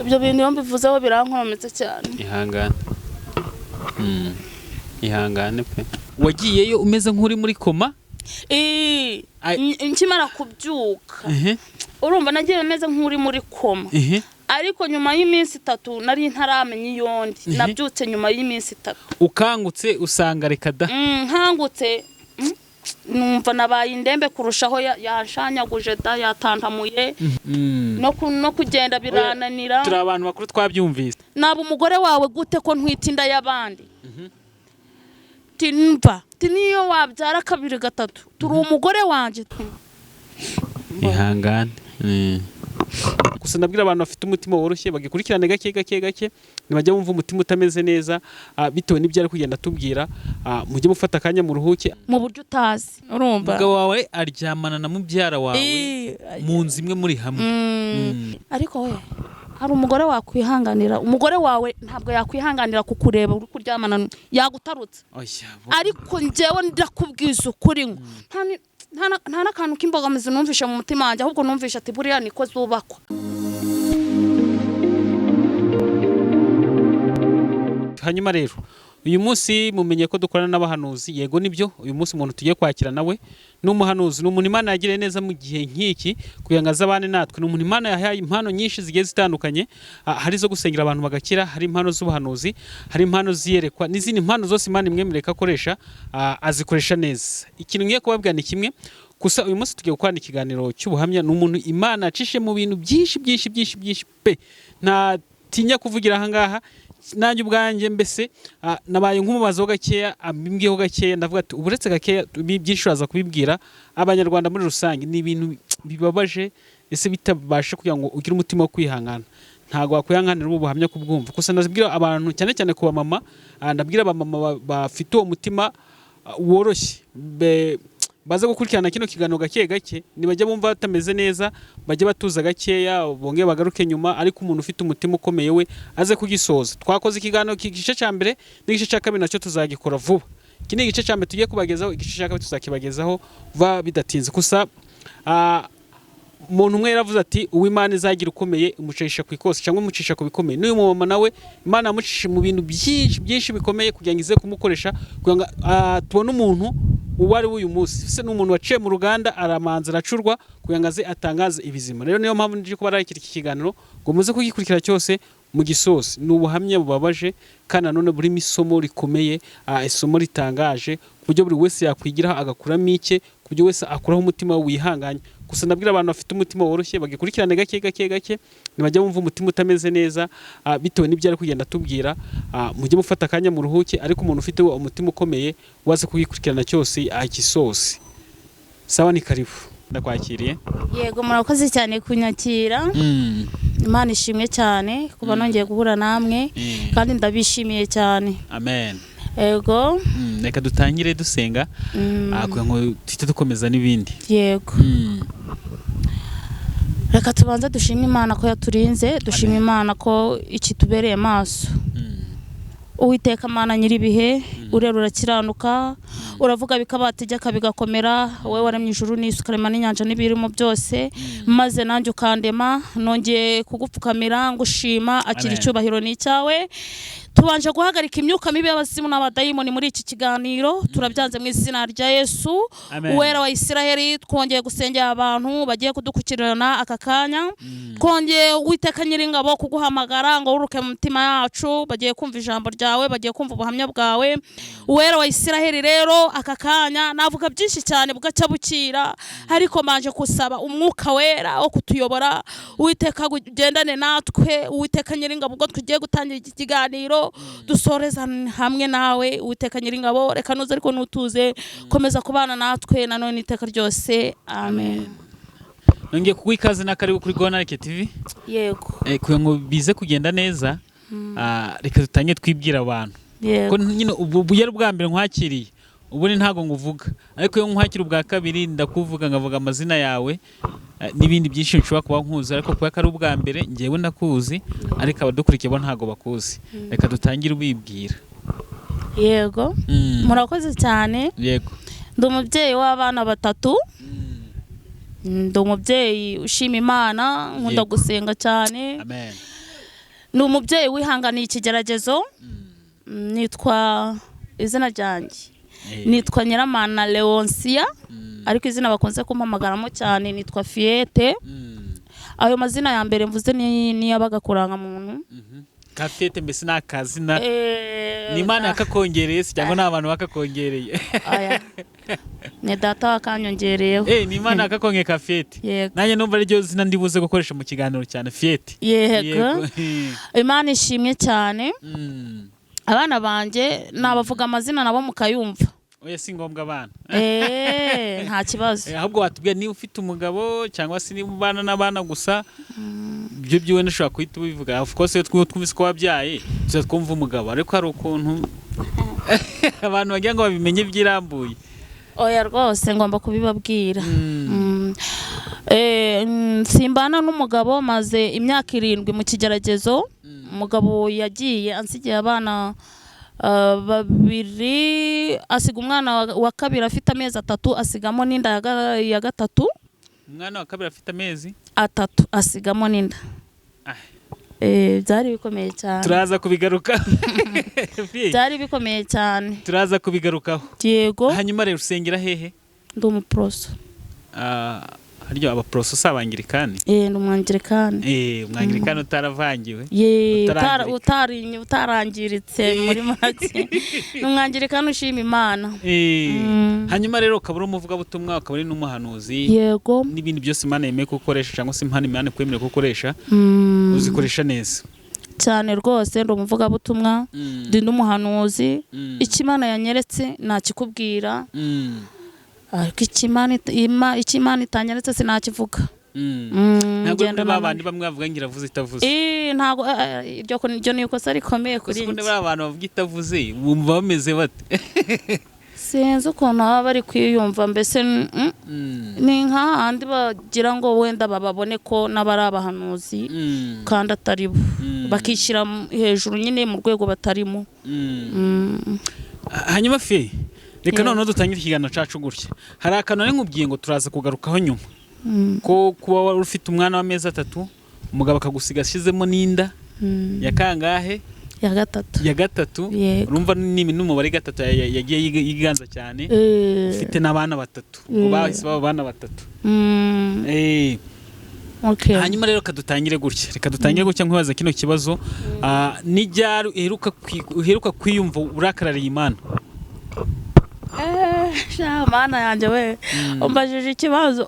ibyo bintu iyo mbivuzeho birankometse cyane. Ihangane pe. Wagiyeyo umeze nk'uri muri koma? Nkimara kubyuka urumva nagiye meze nk'uri muri koma, ariko nyuma y'iminsi 3 nari ntaramenya iyondi. Nabyutse nyuma y'iminsi 3. Ukangutse usanga reka da. Nkangutse numva nabaye indembe kurushaho, yanshanyaguje da, yatantamuye no kugenda birananira. Turi abantu bakuru twabyumvise. Naba umugore wawe gute ko ntwita inda y'abandi? Tinva tiniyo wabyara 2 3 turi umugore wanje. Ihangane. Gusa nabwira abantu bafite umutima woroshye bagikurikirane gake nibajya bumva umutima utameze neza bitewe n'ibyo ari kugenda tubwira, mujye mufata akanya mu ruhuke mu buryo utazi. Urumva umugabo wawe aryamana na mubyara wawe mu nzu imwe muri hamwe, ariko we hari umugore wakwihanganira, umugore wawe ntabwo yakwihanganira kukureba uri kuryamana, yagutarutse. Ariko njyewe ndakubwiza ukuri ngo nta nakantu k'imbogamizi numvisha mu mutima wanjye, ahubwo numvisha ati buriya niko zubakwa. Hanyuma rero uyu munsi mumenye ko dukorana n'abahanuzi. Yego nibyo, uyu munsi umuntu tugiye kwakira nawe n'umuhanuzi, n'umuntu Imana yagiriye neza mu gihe nk'iki kugira ngo azabane natwe. N'umuntu Imana yahaye impano nyinshi zigiye zitandukanye, hari zo gusengera abantu bagakira, hari impano z'ubuhanuzi, hari impano ziyerekwa, n'izindi impano zose Imana imwemerera akoresha, azikoresha neza. Ikintu ngiye kubabwira ni kimwe gusa, uyu munsi tugiye gukorana ikiganiro cy'ubuhamya n'umuntu Imana acishe mu bintu byinshi pe, nta tinya kuvugira aha ngaha. Nanjye ubwanjye mbese nabaye nk'umubazo gakeya, abimbwiyeho gakeya, ndavuga ati uburetse gakeya byinshi uraza kubibwira abanyarwanda muri rusange. Ni ibintu bibabaje ese bitabasha kugira ngo ugire umutima wo kwihangana, ntago wakwihanganira ubu buhamya kubwumva. Gusa ndabwira abantu cyane ko bamama, ndabwira abamama bafite uwo mutima woroshye baza gukurikirana kino kiganiro gake nibajya bumva batameze neza, bajye batuza gakeya, bonge bagaruke nyuma. Ariko umuntu ufite umutima ukomeye we aze kugisoza. Twakoze ikiganiro igice cya mbere n'igice cya kabiri, nacyo tuzagikora vuba. Iki ni igice cya mbere tugiye kubagezaho, igice cya kabiri tuzakibagezaho vuba bidatinze. Gusa umuntu umwe yaravuze ati uw'Imana izagira ukomeye umucisha ku ikosi cyangwa umucisha ku bikomeye. N'uyu mumama nawe Imana yamucisha mu bintu byinshi bikomeye kugira ngo ize kumukoresha, kugira ngo tubone umuntu uwo ari we uyu munsi. Se n'umuntu waciye mu ruganda aramanza aracurwa kugira ngo aze atangaze ibizima. Rero niyo mpamvu nje kuba arikira iki kiganiro ngo muze kugikurikira cyose mu gisosi. Ni ubuhamya bubabaje kandi nanone burimo isomo rikomeye, isomo ritangaje ku buryo buri wese yakwigiraho agakuramo iki, ku buryo wese akuraho umutima wihanganye. Gusa nabwira abantu bafite umutima woroshye bagikurikirane gake nibajya bumva umutima utameze neza, bitewe n'ibyo ari kugenda tubwira, mujye mufata akanya mu ruhuke. Ariko umuntu ufite umutima ukomeye waze kugikurikirana cyose igisosi. Sawa, ni karibu, ndakwakiriye. Yego, murakoze cyane kunyakira. Imana ishimwe cyane kuba nongeye guhura namwe, kandi ndabishimiye cyane. Amen. Yego, reka dutangire dusenga kugira ngo tuhite dukomeza n'ibindi. Yego, reka tubanza dushimye Imana ko yaturinze, dushimye Imana ko ikitubereye maso. Uwiteka Mana nyiribihe, urera urakiranuka, uravuga bikabategeka bigakomera. Wowe waremye ijuru n'isi, ukarema n'inyanja n'ibirimo byose, maze nanjye ukandema. Nongeye kugupfukamira ngushima, akira icyubahiro ni icyawe. Tubanje guhagarika imyuka mibi y'abazimu n'abadayimoni muri iki kiganiro, turabyanze mu izina rya Yesu. Uwera wa Isiraheli, twongeye gusengera abantu bagiye kudukukirana aka kanya. Twongeye Uwiteka Nyiringabo kuguhamagara ngo uruke mu mutima yacu, bagiye kumva ijambo ryawe, bagiye kumva ubuhamya bwawe. Uwera wa Isiraheli rero aka kanya navuga byinshi cyane bugacya bukira, ariko manje kusaba umwuka wera wo kutuyobora. Uwiteka ugendane natwe, Uwiteka Nyiringabo, ubwo tugiye gutangira iki kiganiro dusoreza hamwe nawe. Uwiteka Nyiringabo, reka nuze ariko nutuze, komeza kubana natwe nanone iteka ryose. Amen. Nongeye kuguha ikaze na karibu kuri Gonarike TV. Yego, kugira ngo bize kugenda neza, reka dutangiye twibwira abantu ko nyine ubu yari bwa mbere nkwakiriye, ubu ni ntago nguvuga. Ariko iyo nkwakira ubwa kabiri ndakuvuga, ngavuga amazina yawe n'ibindi byinshi nshobora kuba nkuzi. Ariko kuba ari ubwa mbere ngewe ndakuzi, ariko abadukurikiye bo ntago bakuzi. Reka dutangire ubibwira. Yego, murakoze cyane. Yego, ndi umubyeyi w'abana 3. Ndi umubyeyi ushima Imana, nkunda gusenga cyane. Amen. ni umubyeyi wihanganiye ikigeragezo. Nitwa izina ryanjye nitwa Nyiramana Leonsia, ariko izina bakunze kumpamagaramo cyane nitwa Fiete. Ayo mazina ya mbere mvuze ni yabaga kuranga muntu. Kafete mbese nakazina ni Imana yakakongereye cyangwa n'abantu bakakongereye? Aya ne data wakanyongereyeho. Ni Imana yakakongeye Kafete. Nanjye numva ari ryo zina ndibuze gukoresha mu kiganiro cyane, Fiete. Yego. Imana ishimye cyane. Abana banje nabavuga amazina nabo mukayumva. Oya si ngombwa abana. Nta kibazo. Ahubwo watubwiye niba ufite umugabo cyangwa se niba ubana n'abana gusa, ibyo byiwe nashobora kuhita ubivuga. Of course iyo twumvise ko wabyaye tuza twumva umugabo, ariko hari ukuntu abantu bagira ngo babimenye byirambuye. Oya rwose ngomba kubibabwira. Simbana n'umugabo maze imyaka 7 mu kigeragezo. Umugabo yagiye ansigiye abana 2, asiga umwana wa kabiri afite amezi 3, asigamo n'inda ya gatatu. Umwana wa kabiri afite amezi 3 asigamo n'inda. Byari bikomeye cyane. Turaza kubigaruka. Byari bikomeye cyane. Turaza kubigarukaho. Yego. Hanyuma rero usengera hehe? Ndi umuproso. Haryo abaproso s'abangirikani? Ndi umwangirikani. Umwangirikani utaravangiwe? Utarangiritse muri make. Ni umwangirikani ushima Imana. Hanyuma rero ukabura umuvuga butumwa, ukabura n'umuhanuzi. Yego. N'ibindi byose Imana yemeye gukoresha cyangwa se impano Imana kwemera gukoresha, uzikoresha neza cyane rwose. Ndi umuvuga butumwa, ndi n'umuhanuzi. Ikimana yanyeretse nakikubwira. Ariko ikimana itanyeretse sinakivuga. Ntabwo ndi babandi bamwe bavuga ngira vuze itavuze. Ntabwo iryo ni ikosa rikomeye kuri njye. Kuko abantu bavuga itavuze bumva bameze bate? Sinzi ukuntu baba bari kwiyumva, mbese ni nk'ahandi bagira ngo wenda bababone ko n'abari abahanuzi kandi atari bo, bakishyira hejuru nyine mu rwego batarimo. Hanyuma Fe, reka noneho dutangire ikiganiro cyacu gutya. Hari akantu nkubwiye ngo turaza kugarukaho nyuma, ko kuba wari ufite umwana w'amezi 3 umugabo akagusiga ashizemo n'inda ya kangahe? Ya gatatu. Urumva n'umubare 3 yagiye yiganza cyane. Ufite n'abana 3, ngo bahise baba abana 3. Hanyuma rero kadutangire gutya. Reka dutangire gutya nkwibaza kino kibazo. Nijya uheruka kwiyumva urakarariye Imana? Mana yanjye we, umbajije ikibazo.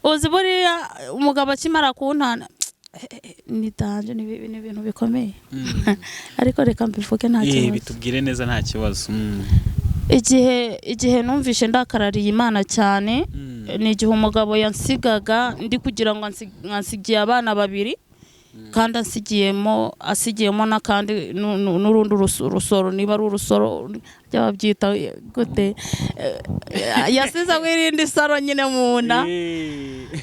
Uzi buriya umugabo akimara kuntana nitanje ni ibintu bikomeye. Ariko reka mbivuge nta kibazo. Bitubwire neza nta kibazo. Igihe numvishe ndakarariye Imana cyane, ni igihe umugabo yansigaga ndi kugira ngo nsigiye abana 2, kandi asigiyemo n'akandi n'urundi rusoro, niba ari urusoro by'ababyita gute, yasize wirindi saro nyine mu nda.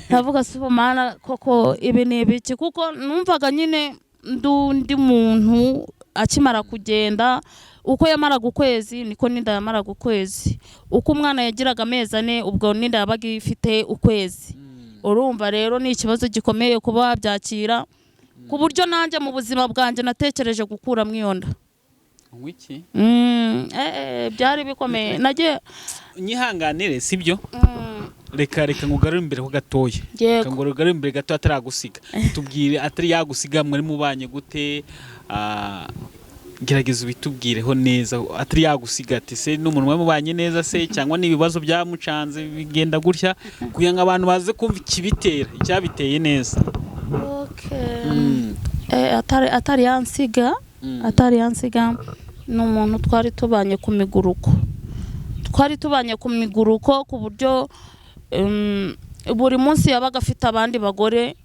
Ndavuga Mana koko ibi ni ibiki, kuko numvaga nyine ndi muntu akimara kugenda. Uko yamaraga ukwezi niko n'inda yamaraga ukwezi. Uko umwana yagiraga amezi 4 ubwo n'inda yabaga ifite ukwezi. Urumva rero ni ikibazo gikomeye kuba wabyakira, ku buryo nanjye mu buzima bwanjye natekereje gukuramo iyo nda. Wiki? Byari bikomeye. Nagiye nyihanganire sibyo? Reka ngugarure imbere ho gatoya. Ngugarure imbere gato ataragusiga. Tubwire atari yagusiga mwari mubanye gute? Gerageza ubitubwireho neza. Atari yagusiga ati se n'umuntu mwe mubanye neza se, cyangwa n'ibibazo byamucanze bigenda gutya, kugira ngo abantu baze kumva ikibitera, icyabiteye neza. Atari yansiga ni umuntu twari tubanye ku miguruko, ku buryo buri munsi yabaga afite abandi bagore.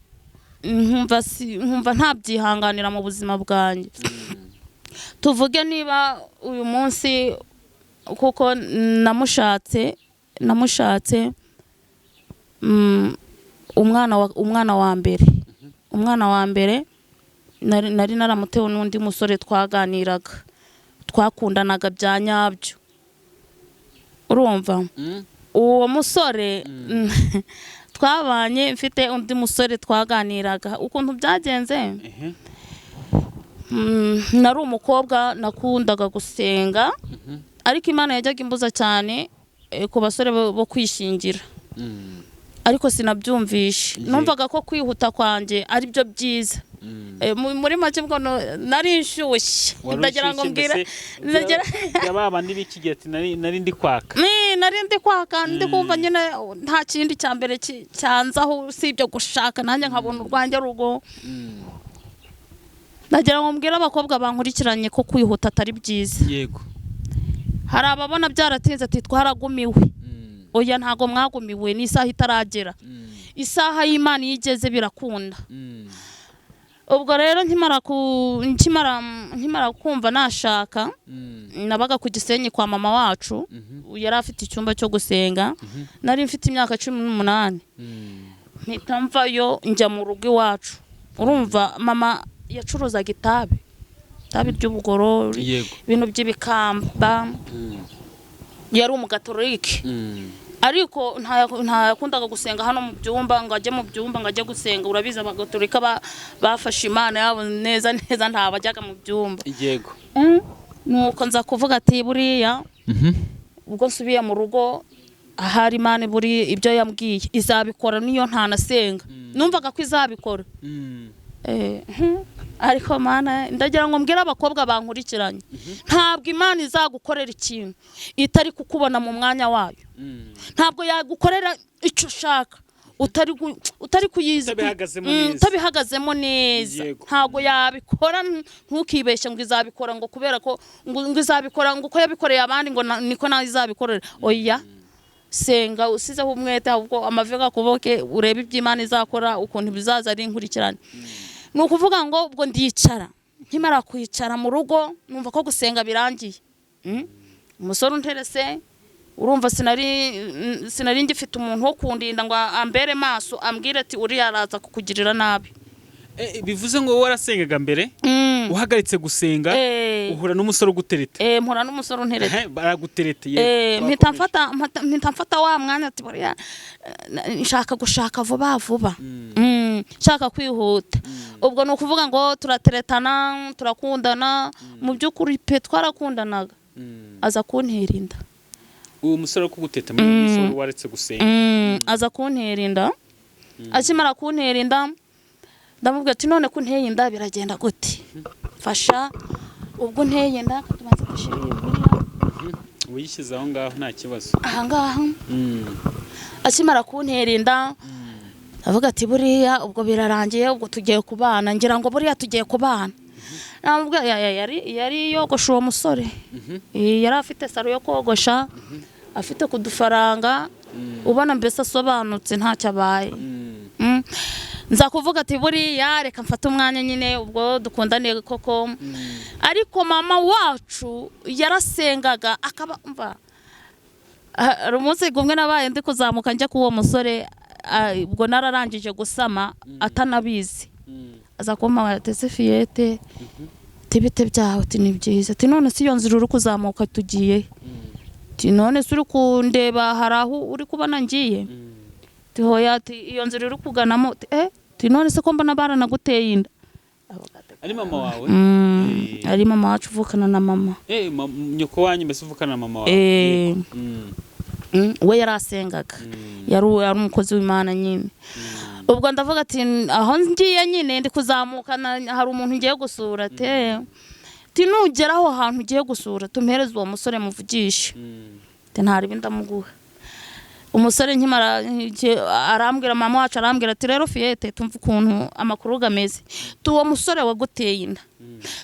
Nkumva ntabyihanganira mu buzima bwanjye. Tuvuge niba uyu munsi kuko namushatse umwana wa mbere nari naramutewe n'undi musore twaganiraga, twakundanaga bya nyabyo. Urumva uwo musore twabanye, mfite undi musore twaganiraga. Ukuntu byagenze, nari umukobwa nakundaga gusenga ariko Imana yajyaga imbuza cyane ku basore bo kwishingira ariko sinabyumvishe numvaga ko kwihuta kwanjye ari byo byiza muri make bwo nari nshyushye ndagira ngo mbwira yababa ndibikigeti nari ndi kwaka ndi kumva nyine nta kindi cya mbere cyanzaho usibye gushaka nanjye nkabona urwanjye rugo ndagira ngo mbwira abakobwa bankurikiranye ko kwihuta atari byiza yego hari ababona byaratinze ati twaragumiwe oya ntago mwagumiwe ni isaha itaragera isaha y'Imana yigeze birakunda ubwo rero nkimara kumva nashaka nabaga ku Gisenyi kwa mama wacu yari afite icyumba cyo gusenga nari mfite imyaka 18 mpita mvayo njya mu rugo iwacu urumva mama yacuruzaga itabi ry'ubugoro ibintu by'ibikamba yari umugatolike ariko ntayakundaga gusenga hano mu byumba ngo ajye mu byumba ngo ajye gusenga urabiza abagatolika bafashe Imana yabo neza ntabajyaga mu byumba yego nuko nza kuvuga ati buriya ubwo nsubiye mu rugo ahari Imana buri ibyo yambwiye izabikora niyo ntanasenga numvaga ko izabikora ariko Mana ndagira ngo mbwira abakobwa bankurikiranye ntabwo Imana izagukorera ikintu itari kukubona mu mwanya wayo ntabwo yagukorera icyo ushaka utari kuyizi utabihagazemo neza ntabwo yabikora ntukibeshye ngo izabikora ngo kubera ko ngo izabikora ngo uko yabikoreye abandi ngo niko nawe izabikorera oya senga usizeho umwete ahubwo amavi gakuboke urebe iby'Imana izakora ukuntu bizaza ari inkurikirane nukuvuga ngo ubwo ndicara nkimara kwicara mu rugo numva ko gusenga birangiye umusore unterese urumva sinari ngifite umuntu wo kundinda ngo ambere maso ambwire ati uri yaraza kukugirira nabi bivuze ngo warasengaga mbere uhagaritse gusenga uhura n'umusore ugutereta mpura n'umusore untereta baraguterete mpita mfata wa mwanya ati buriya nshaka gushaka vuba nshaka kwihuta ubwo nukuvuga ngo turateretana turakundana mu by'ukuri pe twarakundanaga aza kuntera inda uwo musore kuguteta muri umusore waretse gusenga aza kuntera inda akimara kuntera inda ndamubwira ati none ko nteye inda biragenda gute fasha ubwo nteye inda tubanze dushiriye buriya uyishyize aho ngaho nta kibazo aha ngaha akimara kuntera inda avuga ati buriya ubwo birarangiye ubwo tugiye kubana ngira ngo buriya tugiye kubana namubwira yari yogosha uwo musore yari afite saro yo kogosha afite kudufaranga ubona mbese asobanutse ntacyo abaye nza kuvuga ati buriya reka mfate umwanya nyine ubwo dukundaniye koko ariko mama wacu yarasengaga akaba umunsi gumwe nabaye ndi kuzamuka njya ku uwo musore ubwo nararangije gusama atanabizi aza kumpa atese Fiyete tibite byawe ati ni byiza ati none si iyo nzira uri kuzamuka tugiye ati none si uri kundeba hari aho uri kubona ngiye ati hoya ati iyo nzira uri kuganamo ati none se ko mbona baranaguteye inda ari mama wawe ari mama wacu uvukana na mama nyoko wanyu mbese uvukana na mama wawe we yarasengaga yari umukozi w'Imana nyine ubwo ndavuga ati aho ngiye nyine ndi kuzamukana hari umuntu ngiye gusura ati nugera aho hantu ugiye gusura tumpereze uwo musore muvugishe ati ntari bindamuguha umusore nkimara arambwira mama wacu arambwira ati rero Fiyete tumva ukuntu amakuru gameze uwo musore waguteye inda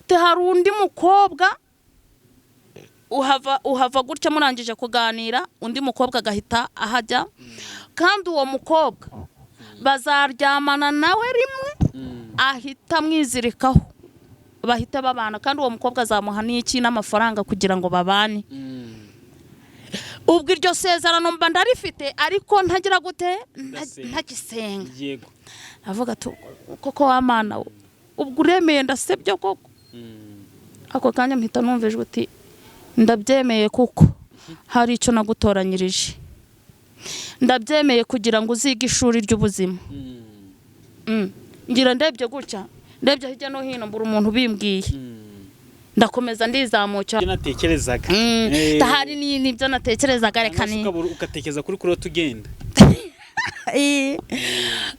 ati hari undi mukobwa uhava gutya murangije kuganira undi mukobwa agahita ahajya kandi uwo mukobwa bazaryamana nawe rimwe ahita amwizirikaho bahita babana kandi uwo mukobwa azamuha n'iki n'amafaranga kugira ngo babane ubwo iryo sezerano mba ndarifite ariko ntagira gute ntagisenga yego avuga ati koko wa Mana ubwo uremeye ndasebye koko ako kanya mpita numvejwe uti ndabyemeye kuko hari icyo nagutoranyirije ndabyemeye kugira ngo uzige ishuri ry'ubuzima ngira ndebye gutya ndebye hirya no hino mbura umuntu bimbwiye ndakomeza ndizamuka natekerezaga tahari nibyo natekerezaga reka ni ugatekereza kuri kurota ugenda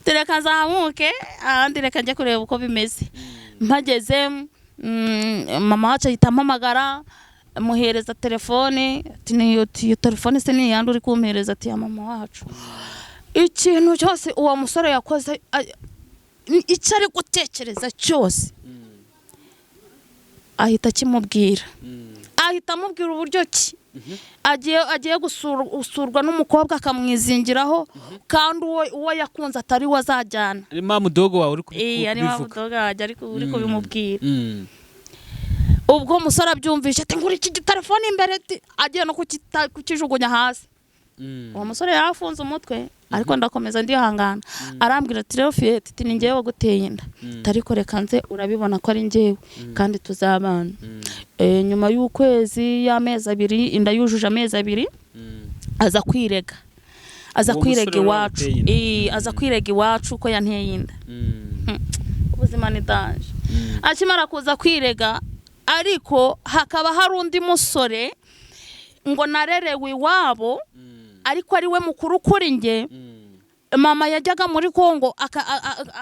tureka zamuke ahandi reka njye kureba uko bimeze mpageze mama wacu ahita ampamagara muhereza telefone ati niyo telefone se ni yandi uri kumpereza ati ya mama wacu ikintu cyose uwo musore yakoze icyo ari gutekereza cyose ahita kimubwira ahita amubwira uburyo ki agiye gusurwa n'umukobwa akamwizingiraho kandi uwo yakunze atari we azajyana ari mamudogo wawe uri kubivuga ari mamudogo wawe uri kubimubwira ubwo umusore abyumvishe ati ngura iki telefone imbere agiye no kukijugunya hasi uwo musore yarafunze umutwe ariko ndakomeza ndihangana arambwira ati rero Fiyete ati ni ngewe waguteye inda ariko reka nze urabibona ko ari ngewe kandi tuzabana nyuma y'ukwezi y'amezi 2 inda yujuje amezi 2 aza kwirega iwacu aza kwirega iwacu ko yanteye inda ubuzima ni daje akimara kuza kwirega ariko hakaba hari undi musore ngo narerewe iwabo ariko ari we mukuru kuri nge mama yajyaga muri Kongo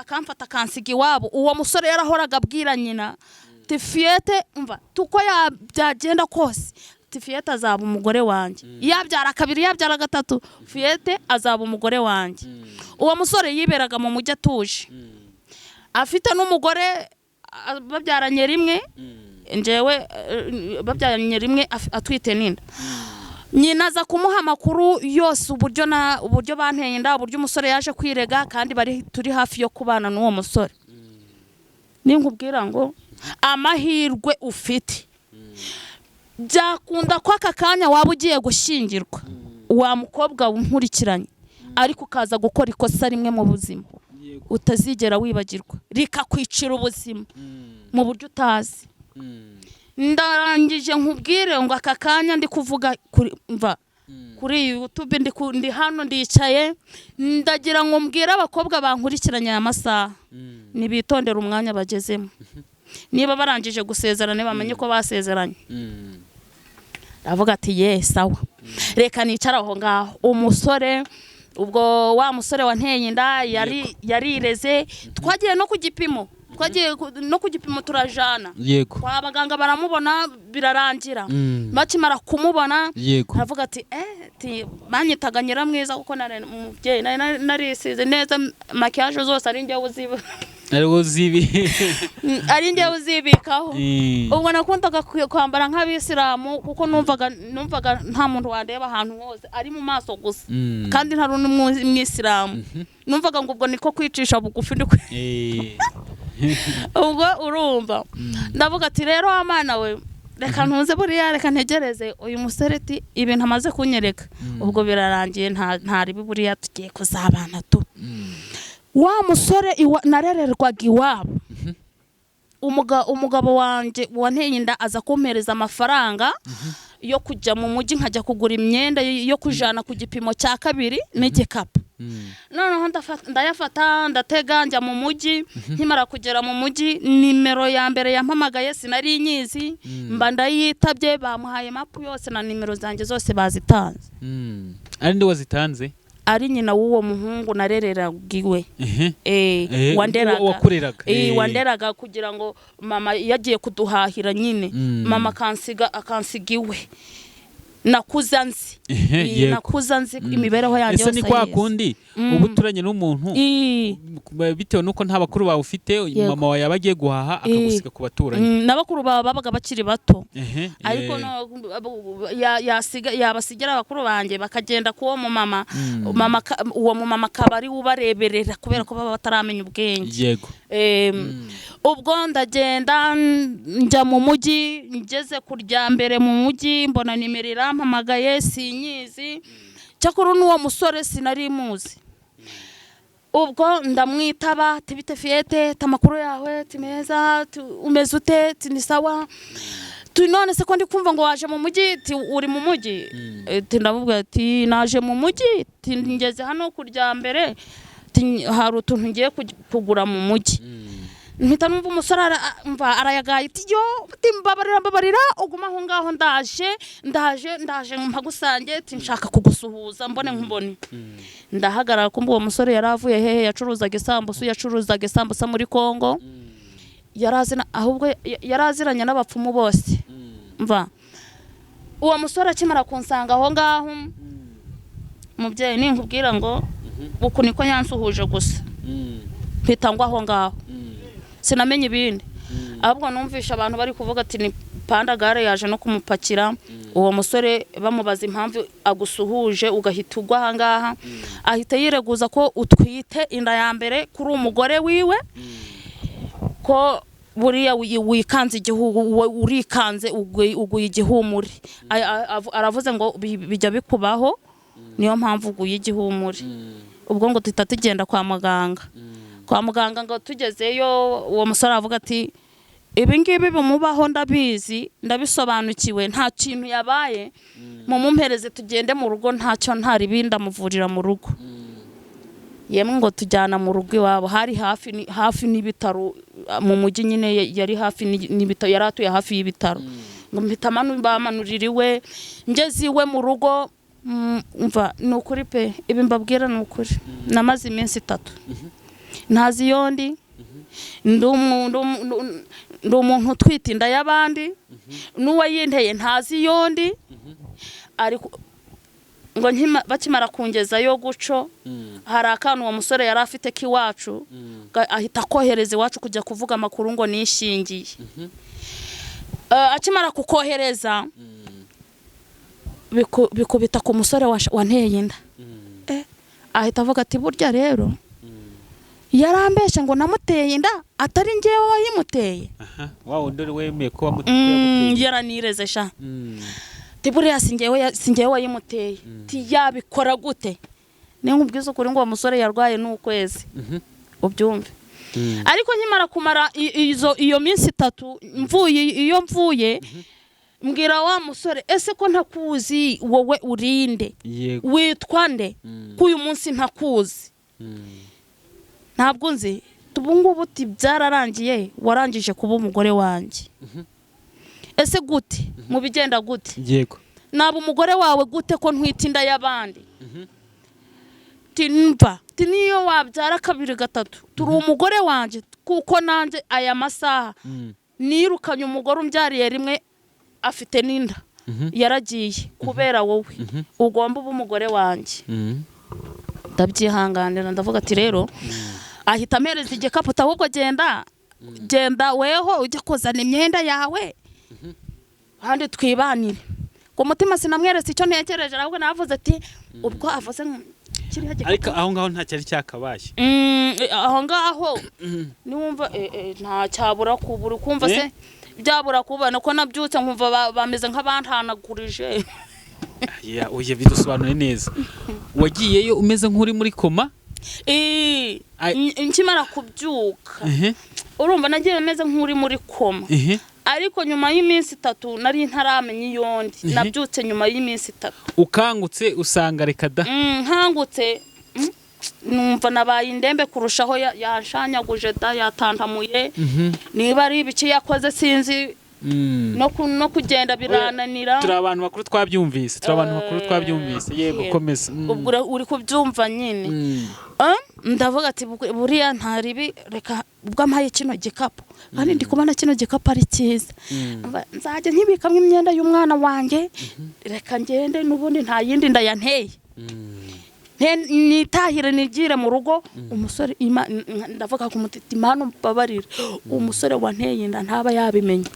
akamfata kansiga iwabo uwo musore yarahoraga abwira nyina ati Fiyete umva tuko yabyagenda kose ati Fiyete azaba umugore wanjye yabyara 2 yabyara 3 Fiyete azaba umugore wanjye uwo musore yiberaga mu mujyi atuje afite n'umugore babyaranye rimwe njewe babyaranye rimwe atwite n'inda nyina aza kumuha amakuru yose uburyo banteye inda uburyo umusore yaje kwirega kandi turi hafi yo kubana n'uwo musore ninkubwira ngo amahirwe ufite byakunda ko aka kanya waba ugiye gushingirwa wa mukobwa unkurikiranye ariko ukaza gukora ikosa rimwe mu buzima utazigera wibagirwa rikakwicira ubuzima mu buryo utazi ndarangije nkubwire ngo aka kanya ndi kuvuga kuri YouTube ndi hano ndicaye ndagira ngo mbwire abakobwa bankurikiranye aya masaha nibitondera umwanya bagezemo niba barangije gusezerana bamenye ko basezeranye ndavuga ati sawa reka nicara aho ngaho umusore ubwo wa musore wanteye inda yarireze twagiye no ku gipimo turajana kwa abaganga baramubona birarangira bakimara kumubona aravuga ati banyitaga Nyiramwiza kuko umubyeyi narisize neza makiyaje zose ari njye uzibikaho ubwo nakundaga kwambara nk'abisilamu kuko numvaga nta muntu wandeba ahantu hose ari mu maso gusa kandi ntari n'umwisilamu numvaga ngo ubwo niko kwicisha bugufi ubwo urumva ndavuga ati rero amana we reka ntuze buriya reka ntegereze uyu musore ati ibintu amaze kunyereka ubwo birarangiye ntari buriya tugiye kuzabana tu wa musore narererwaga iwabo umugabo wanjye wanteye inda aza kumpereza amafaranga yo kujya mu mujyi nkajya kugura imyenda yo kujana ku gipimo cya 2 n'igikapu noneho ndayafata ndatega njya mu mujyi nkimara kugera mu mujyi nimero ya mbere yampamagaye sinari nyizi mba ndayitabye bamuhaye mapu yose na nimero zanjye zose bazitanze ari ndi wazitanze ari nyina w'uwo muhungu narereragiwe wanderaga kugira ngo mama yagiye kuduhahira nyine mama akansiga iwe nakuza nzi imibereho yanjye yose. Ese ni kwa kundi ubu turanye n'umuntu bitewe nuko nta bakuru bawe ufite mama wawe yabagiye guhaha akagusiga ku baturanyi n'abakuru babaga bakiri bato ariko yabasigira abakuru banjye bakagenda kuwo mu mama uwo mu mama kabari ubareberera kubera ko baba bataramenya ubwenge ubwo ndagenda njya mu mujyi ngeze kurya mbere mu mujyi mbona nimero irampamagaye sinyizi cyakuru n'uwo musore sinari muzi ubwo ndamwitaba tibite Fiyete tamakuru yawe timeza umeze ute ni sawa none se ko ndi kumva ngo waje mu mujyi uri mu mujyi ndamubwira ati naje mu mujyi ngeze hano kurya mbere hari utuntu ngiye kugura mu mujyi mpita numva umusore arayagaye ati yo mbabarira uguma aho ngaho ndaje mpagusange ati nshaka kugusuhuza mbone nkubone ndahagarara kumva uwo musore yaravuye hehe yacuruzaga isambusa muri Kongo ahubwo yaraziranye n'abapfumu bose mva uwo musore akimara kunsanga aho ngaho mubyeyi ninkubwira ngo uku niko yansuhuje gusa mpita ngo aho ngaho sinamenye ibindi ahubwo numvisha abantu bari kuvuga ati ni Pandagare yaje no kumupakira uwo musore bamubaza impamvu agusuhuje ugahita ugwa aha ngaha ahita yireguza ko utwite inda ya mbere kuri umugore wiwe ko buriya wikanze igihugu urikanze uguye igihumuri aravuze ngo bijya bikubaho niyo mpamvu uguye igihumuri ubwo ngo tuhita tugenda kwa muganga ngo tugezeyo uwo musore avuga ati ibi ngibi bimubaho ndabizi ndabisobanukiwe nta kintu yabaye mumumpereze tugende mu rugo ntacyo ntari binda muvurira mu rugo yemwe ngo tujyana mu rugo iwabo hari hafi n'ibitaro mu mujyi nyine yari hafi n'ibitaro yari atuye hafi y'ibitaro ngo mpita bamanuririwe ngeze iwe mu rugo mva ni ukuri pe ibi mbabwira ni ukuri namaze iminsi 3 ntazi yondi ndi umuntu utwite inda y'abandi n'uwo yinteye ntazi yondi ariko ngo bakimara kungezayo guco hari akantu uwo musore yari afite k'iwacu ahita kohereza iwacu kujya kuvuga amakuru ngo nishingiye akimara kukohereza bikubita ku musore wanteye inda ahita avuga ati burya rero yarambeshe ngo namuteye inda atari ngewe wayimuteye wawo ndori wemeye ko wamuteye yaranireze sha tiburiya singewe wayimuteye ti yabikora gute ni nkubwiza ukuri ngo uwo musore yarwaye n'ukwezi ubyumve ariko nkimara kumara iyo minsi 3 mvuye mbwira wa musore ese ko ntakuzi wowe urinde witwa nde kuyu munsi ntakuzi ntabwo nzi tubungubu uti byararangiye warangije kuba umugore wanjye ese gute mu bigenda gute yego naba umugore wawe gute ko ntwita inda y'abandi tinva tiniyo wabyara 2 3 turi umugore wanjye kuko nanjye aya masaha nirukanye umugore umbyariye rimwe afite n'inda yaragiye kubera wowe ugomba uba umugore wanjye ndabyihanganira ndavuga ati rero ahita amereza igikapu ahubwo genda weho ujya kozana imyenda yawe handi twibanire ku mutima sinamweretse icyo ntekereje ahubwo navuze ati ubwo avuze kiriya gikapu ariko aho ngaho nta cyari cyakabaye aho ngaho niwumva nta cyabura kubura kumva se byabura kubana ko nabyutse nkumva bameze nk'abantanagurije oye bidusobanure neza wagiyeyo umeze nk'uri muri koma nkimara kubyuka urumva nagiye meze nk'uri muri koma ariko nyuma y'iminsi 3 nari ntaramenya iyondi nabyutse nyuma y'iminsi 3 ukangutse usanga reka da nkangutse numva nabaye indembe kurushaho yashanyaguje da yatantamuye niba ari ibiki yakoze sinzi no kugenda birananira turi abantu bakuru twabyumvise yego komeza ubwo uri kubyumva nyine ndavuga ati buriya ntaribi reka ubwo amaye kino gikapu kandi ndi kubona kino gikapu ari cyiza nzajya nkibikamwe imyenda y'umwana wanjye reka ngende n'ubundi nta yindi ndayanteye nitahire nigire mu rugo umusore ndavuga ku mutiti Imana mbabarira umusore wanteye inda ntaba yabimenye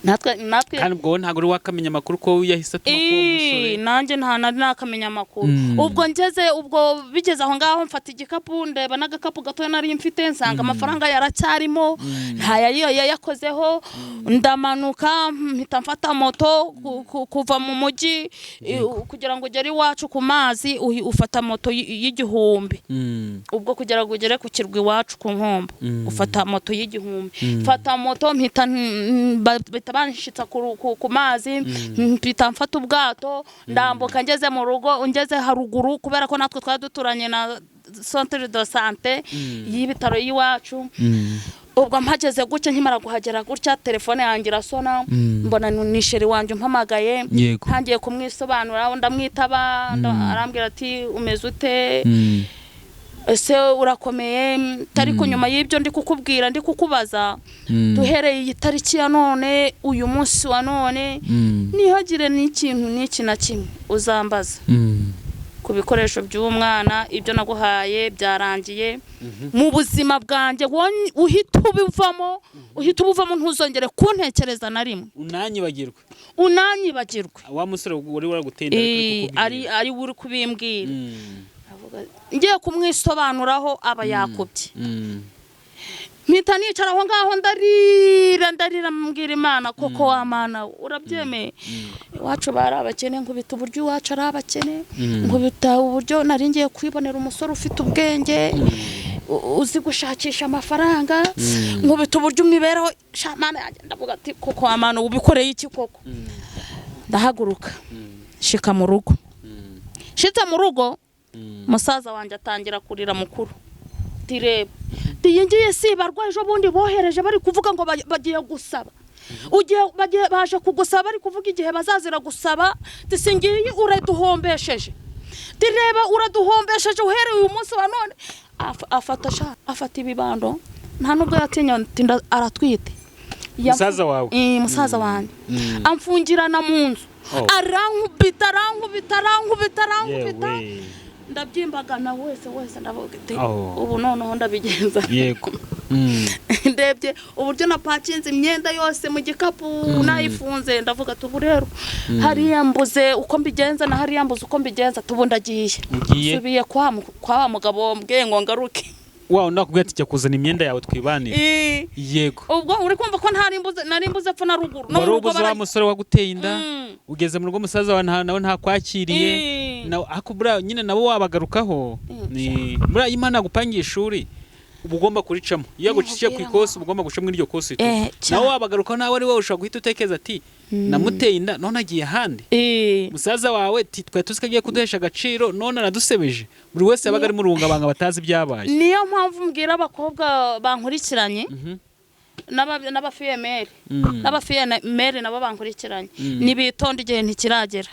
natwe kandi ubwo ntago uri wakamenya amakuru ko yahise atuma ko umusore nanjye nta nakamenya amakuru ubwo ngeze ubwo bigeze aho ngaho mfata igikapu ndeba n'agakapu gato nari mfite nsanga amafaranga yaracyarimo yakozeho ndamanuka mpita mfata moto kuva mu mujyi kugira ngo ugere iwacu ku mazi ufata moto y'igihumbi ubwo kugira ngo ugere ku kirwa iwacu ku nkombo ufata moto y'igihumbi fata moto mpita banshitsa ku mazi mpita mfata ubwato ndambuka ngeze mu rugo ngeze haruguru kubera ko natwe twari duturanye na centre de santé y'ibitaro y'iwacu. Ubwo mpageze gutya nkimara guhagera gutya telefone yanjye irasona mbona ni sheri wanje mpamagaye ntangiye kumwisobanura ndamwitaba arambwira ati umeze ute ese urakomeye tariko nyuma y'ibyo ndi kukubwira ndi kukubaza duhereye iyi tariki ya none uyu munsi wa none nihagire n'ikintu n'iki na kimwe uzambaza ku bikoresho by'umwana ibyo naguhaye byarangiye mu buzima bwanjye uhita ubuvamo ntuzongere kuntekereza na rimwe unanyibagirwe wa musore wari waragutenda ari uri kubimbwira ngiye kumwisobanuraho aba yakubye mpita nicara aho ngaho ndarira mbwira Imana koko wa Mana urabyemeye iwacu bari abakene nkubita uburyo iwacu ari abakene nkubita uburyo nari ngiye kwibonera umusore ufite ubwenge uzi gushakisha amafaranga nkubita uburyo imibereho Mana yanjye ndavuga ati koko wa Mana ubikoreye iki koko ndahaguruka shika mu rugo shita mu rugo musaza wanje atangira kurira mukuru direba ngiye sibarwa ejo bundi bohereje bari kuvuga ngo bagiye gusaba baje kugusaba bari kuvuga igihe bazazira gusaba tisingiye uraduhombesheje direba uraduhombesheje uhereye uyu munsi wa none afata ibibando nta nubwo yatinya aratwite musaza wawe musaza wanjye amfungirana mu nzu arankubita ndaby'imbagana wese ndavuga ati ubu noneho ndabigenza yego ndebye uburyo napakinze imyenda yose mu gikapu nayifunze ndavuga ati ubu rero hariya mbuze uko mbigenza na hariya mbuze uko mbigenza tubundagiye subiye kwa mugabo mbwiye ngo ngaruke nakubwiye ati jya kuzana imyenda yawe twibanire yego ubwo uri kumva ko nari mbuze epfo na ruguru no mu rugo wa musore waguteye inda ugeze mu rugo musaza wa nawe ntakwakiriye akubura nyine nabo wabagarukaho ni bura Imana gupangira ishuri ubugomba kuricamo iyo guciye ku ikosi ubugomba guca muri iryo kosi nawe wabagarukaho nawe ari wowe ushaka guhita utekeza ati namuteye inda none agiye ahandi musaza wawe twe tuskagiye kuduhesha agaciro none aradusebeje buri wese yabaga ari mu rungabanga batazi byabaye niyo mpamvu mbwira abakobwa bankurikiranye n'abafiyemeri nabo bankurikiranye nibitonda igihe ntikiragera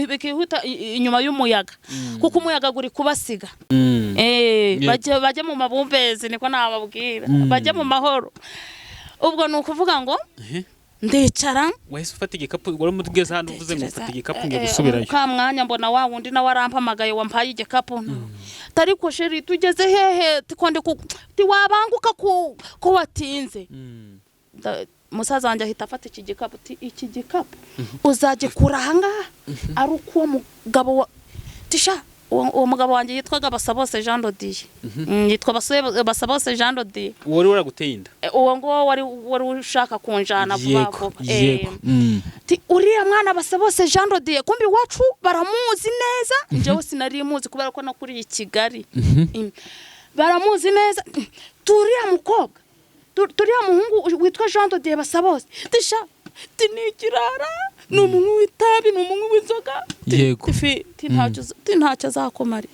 bikihuta inyuma y'umuyaga kuko umuyaga guri kubasiga bajye mu mabumbezi niko nababwira bajye mu mahoro ubwo ni ukuvuga ngo ndicara wahise ufata igikapu wari mugeze hano uvuze ngo ufata igikapu ngiye gusubirayo ka mwanya mbona wa wundi nawe arampamagaye wampaye igikapu tariko sheri tugeze hehe tikonde wabanguka ko watinze musaza wanjye ahita afata iki gikapu uzagikura ahangaha ari uko uwo mugabo tisha uwo mugabo wanjye yitwaga Basabose Jean Dodier yitwa Basabose Jean Dodier wari waraguteye inda uwo ngo wari ushaka kunjana vuba uriya mwana Basabose Jean Dodier kumbi wacu baramuzi neza njyewe sinari muzi kubera ko nakuriye i Kigali baramuzi neza turiya mukobwa turiya muhungu witwa Jean Dodier Basabose tisha tinikirara n'umuntu w'itabi n'umuntu w'inzoga ntacyo azakomara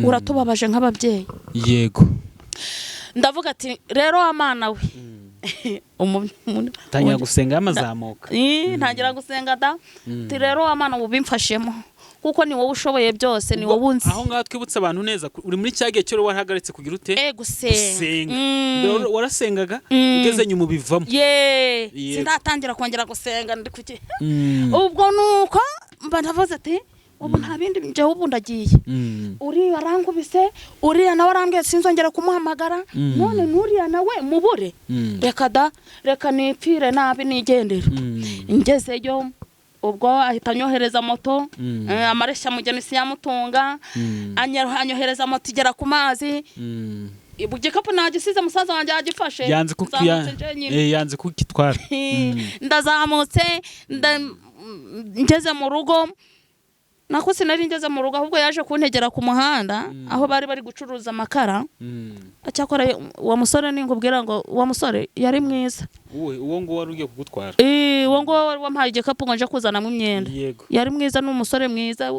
uratubabaje nk'ababyeyi yego ndavuga ati rero Amana we tangira gusenga amazamuka ntangira gusenga da ati rero Amana ubimfashemo kuko ni wowe ushoboye byose ni wowe unzi aho ngaho twibutse abantu neza uri muri cyagiye cyo warahagaritse kugira ute gusenga warasengaga ugeze nyuma bivamo sindatangira kongera gusenga ndi kuki ubwo nuko mba ndavuze ati ubu nta bindi njyewe ubu ndagiye uriya arankubise uriya nawe arambwiye sinzongera kumuhamagara none n'uriya nawe mubure reka nipfire nabi nigendera ngezeyo ubwo ahita anyohereza moto amareshya mugeni siyamutunga anyohereza moto igera ku mazi igikapu nagisize musaza wanjye yagifashe yanze kukitwara ndazamutse ngeze mu rugo nako sinari ngeze mu rugo ahubwo yaje kuntegera ku muhanda aho bari gucuruza amakara acyakora uwo musore ningubwira ngo uwo musore yari mwiza uwo ngo wari ugiye kugutwara uwo ngo wampaye igikapu ngo nje kuzanamo imyenda yari mwiza n'umusore mwiza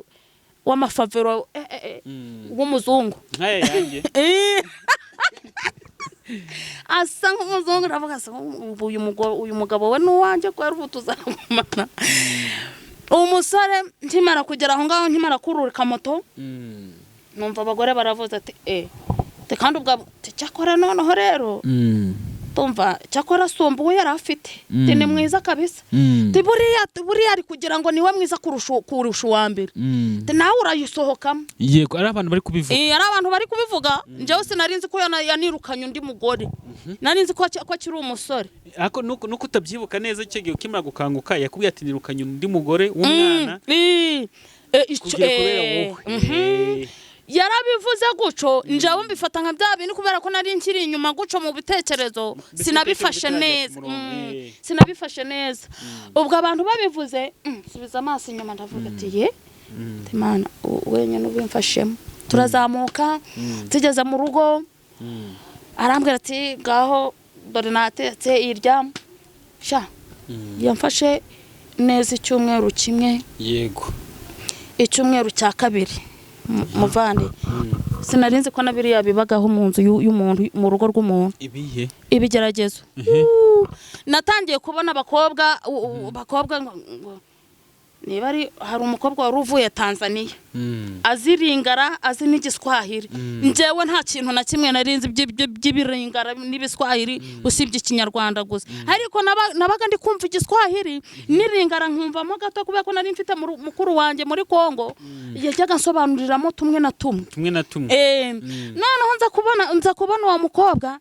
w'amafavero w'umuzungu nkaya yanjye asa nk'umuzungu ndavuga se uyu mugabo we n'uwanjye ko yarubu tuzamumana umusore nkimara kugera aho ngaho nkimara kururika moto numva abagore baravuze ati kandi ubwo cyakora noneho rero tumva cyakora somba uwo yari afite ni mwiza kabisa buriya ari kugira ngo niwe mwiza kurusha uwa mbere nawe urayisohokamo yego ari abantu bari kubivuga ari abantu bari kubivuga njyewe sinarinzi ko yanirukanye undi mugore narinzi ko akiri umusore ariko nuko utabyibuka neza icyo gihe ukimara gukanguka yakubwiye ati nirukanye undi mugore w'umwana kubera wowe yarabivuze guco njyewe mbifata nka bya bintu kubera ko nari nkiri inyuma guco mu bitekerezo sinabifashe neza ubwo abantu babivuze subiza amaso inyuma ndavuga ati Imana wenyine ubimfashemo turazamuka tugeze mu rugo arambwira ati ngaho dore natetse irya sha yamfashe neza icyumweru kimwe yego icyumweru cya kabiri muvane sinarinzi ko nabiriya bibagaho mu nzu y'umuntu mu rugo rw'umuntu ibigeragezo natangiye kubona abakobwa niba hari umukobwa wari uvuye Tanzania aziringara azi n'igiswahili njyewe nta kintu na kimwe narinzi by'ibiringara n'ibiswahili usibye ikinyarwanda gusa ariko nabaga ndi kumva igiswahili niringara nkumvamo gato kubera ko nari mfite mukuru wanjye muri Kongo yajyaga nsobanuriramo tumwe na tumwe noneho nza kubona uwo mukobwa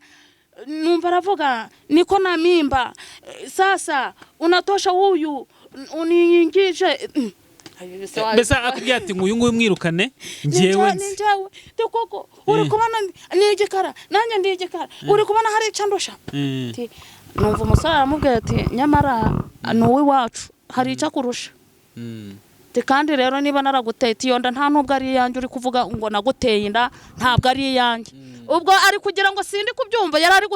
numva aravuga niko na mimba sasa unatosha huyu uninyingije mbese akubwira ati nguyu mwirukane njyewe koko uri kubona nigikara nanjye ndigikara uri kubona hari icandusha numva umusore aramubwira ati nyamara nuwi wacu hari icyakurusha kandi rero niba naraguteye iyo nda nta nubwo ari iyanjye uri kuvuga ngo naguteye inda ntabwo ari iyanjye ubwo ari kugira ngo sindi kubyumva yari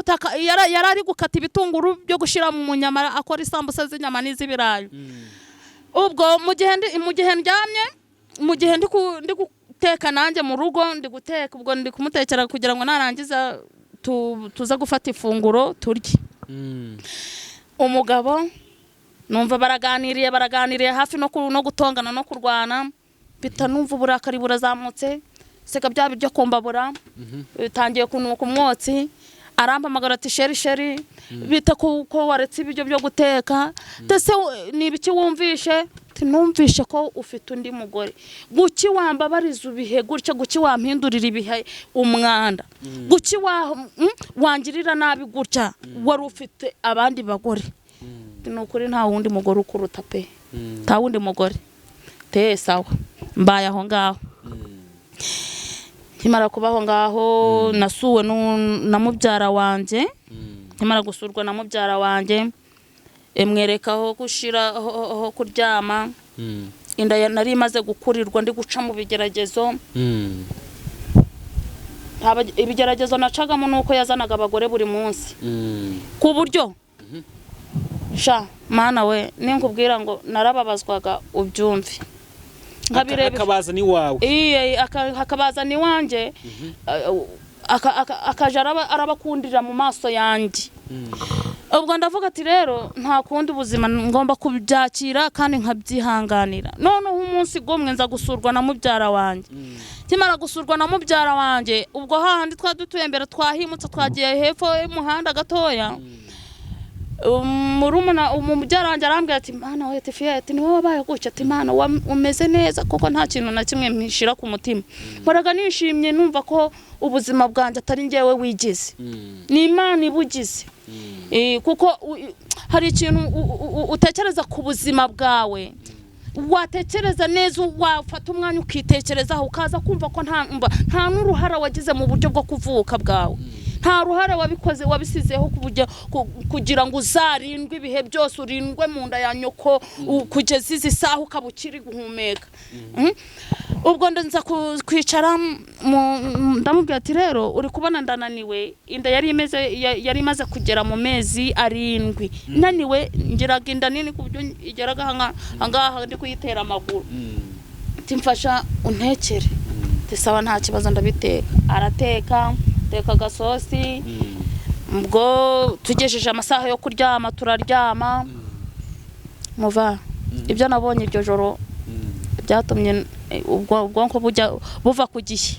ari gukata ibitunguru byo gushira mu nyama akora isambusa z'inyama n'izibirayi ubwo mu gihe ndyamye mu gihe ndi guteka nanjye mu rugo ndi guteka ubwo ndi kumutekera kugira ngo narangiza tuza gufata ifunguro turye umugabo numva baraganiriye hafi no gutongana no kurwana bita numva uburakari burazamutse seka bya biryo kumbabura bitangiye kunuka umwotsi arampamagara ati sheri bita ko waretse ibiryo byo guteka ndetse nibiki wumvishe numvishe ko ufite undi mugore guki wambabariza ibihe gutya guki wampindurira ibihe umwanda guki wangirira nabi gutya wari ufite abandi bagore nukuri nta wundi mugore ukuruta pe nta wundi mugore sawa mbaye aho ngaho nkimara kubaho ngaho nasuwe na mubyara wanjye nkimara gusurwa na mubyara wanjye mwerekaho gushiraho kuryama inda nari imaze gukurirwa ndi guca mu bigeragezo ibigeragezo nacagamo nuko yazanaga abagore buri munsi ku buryo sha mana we ninkubwira ngo narababazwaga ubyumve akabaza ni wawe akabaza ni wanje akaja arabakundira mu maso yanjye ubwo ndavuga ati rero nta kundi ubuzima ngomba kubyakira kandi nkabyihanganira noneho umunsi gomwe nza gusurwa na mubyara wanjye kimara gusurwa na mubyara wanjye ubwo hahandi dutuye mbere twahimutse twagiye hepfo y'umuhanda gatoya umubyara wanjye arambwira ati mana we Tefiya ati niwe wabaye gutya ati mana umeze neza kuko nta kintu na kimwe mpishira ku mutima baraga nishimye numva ko ubuzima bwanjye atari njyewe wigize ni Imana ibugize kuko hari ikintu utekereza ku buzima bwawe watekereza neza wafata umwanya ukitekerezaho ukaza kumva ko nta n'uruhara wagize mu buryo bwo kuvuka bwawe nta ruhare wabikoze wabisizeho kugira ngo uzarindwe ibihe byose urindwe mu nda ya nyoko kugeza izi saha ukabukiri guhumeka ubwo ndanza kwicara ndamubwira ati rero uri kubona ndananiwe inda yari imaze kugera mu mezi 7 naniwe ngiraga inda nini ku buryo igeraga hangaha ndi kuyitera amaguru timfasha untekere tisaba nta kibazo ndabiteka arateka teka gasosi ubwo tugejeje amasaha yo kuryama turaryama muva ibyo nabonye iryo joro byatumye ubwonko buva ku gihe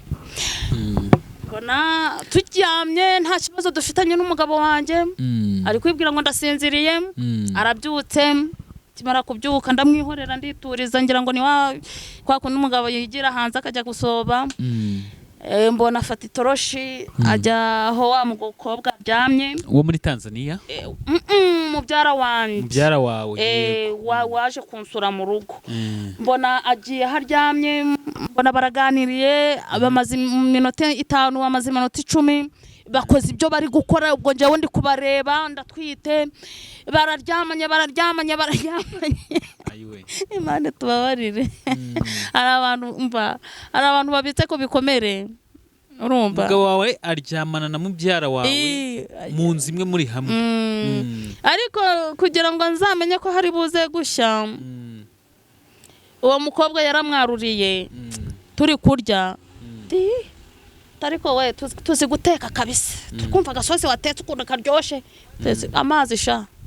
bona turyamye nta kibazo dufitanye n'umugabo wanjye ari kwibwira ngo ndasinziriye arabyutse kimara kubyuka ndamwihorera ndituriza ngira ngo ni kwa kundi umugabo yigira hanze akajya gusoba mbona afata itoroshi ajya aho wa mukobwa aryamye uwo muri Tanzania mubyara wawe waje kunsura mu rugo mbona agiye haryamye mbona baraganiriye bamaze iminota 5 bamaze iminota 10 bakoze ibyo bari gukora ubwo njyewe ndi kubareba ndatwite bararyamanye ayiwe Imana tubabarire ari abantu babitse ko bikomere urumva umugabo wawe aryamana na mubyara wawe mu nzu imwe muri hamwe ariko kugira ngo nzamenye ko hari buze gushya uwo mukobwa yaramwaruriye turi kurya ariko we tuzi guteka kabisa tukumva agasosi watetse ukunda karyoshe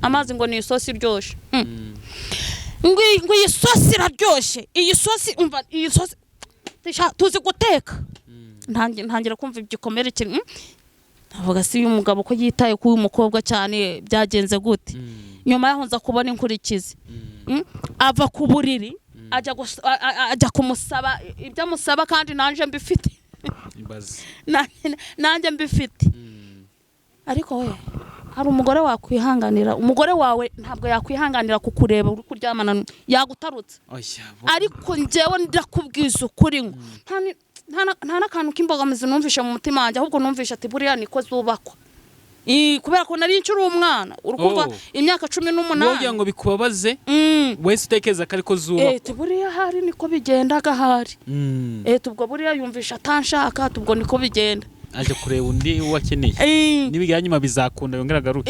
amazi ngo ni isosi iryoshe ngo iyi sosi iraryoshe iyi sosi umva iyi sosi tuzi guteka ntangira kumva igikomere kiri avuga si uyu mugabo ko yitaye ku uyu mukobwa cyane byagenze gute nyuma yaho nza kubona inkurikizi ava ku buriri ajya kumusaba ibyo amusaba kandi nanje mbifite nanjye mbifite ariko we hari umugore wakwihanganira umugore wawe ntabwo yakwihanganira kukureba uri kuryamana yagutarutse ariko njyewe ndakubwiza ukuri ngo nta nakantu k'imbogamizi numvishe mu mutima wanjye ahubwo numvishe ati buriya niko zubakwa kubera ko nari ncuri umwana urukumva imyaka 18 wogira ngo bikubabaze wese utekeza kariko zubakwa buriya hari niko bigendaga hari tubwo buriya yumvisha atanshaka tubwo niko bigenda aje kureba undi wakeneye nibigira nyuma bizakunda yongera garuke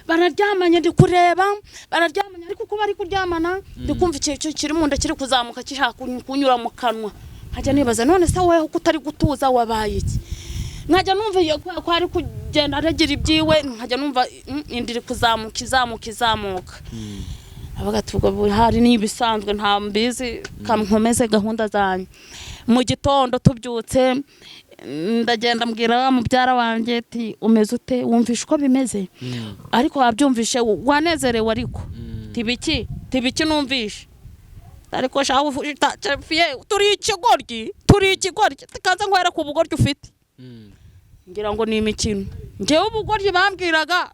bararyamanye ndi kureba bararyamanye ariko kuba ari kuryamana ndikumva icyo kiri mu nda kiri kuzamuka kishaka kunyura mu kanwa nkajya nibaza none se weho kutari gutuza wabaye iki nkajya numva ko ari kugenda aragira ibyiwe nkajya numva indiri kuzamuka avuga ati ubwo hari nibisanzwe nta mbizi kamkomeze gahunda zanyu mu gitondo tubyutse ndagenda mbwira mubyara wanjye ati umeze ute wumvisha uko bimeze ariko wabyumvishe wanezerewe ariko tibiki numvishe ariko shaho turi ikigoryi tikaza ngwera ku bugoryi ufite ngira ngo ni imikino njyewe ubugoryi bambwiraga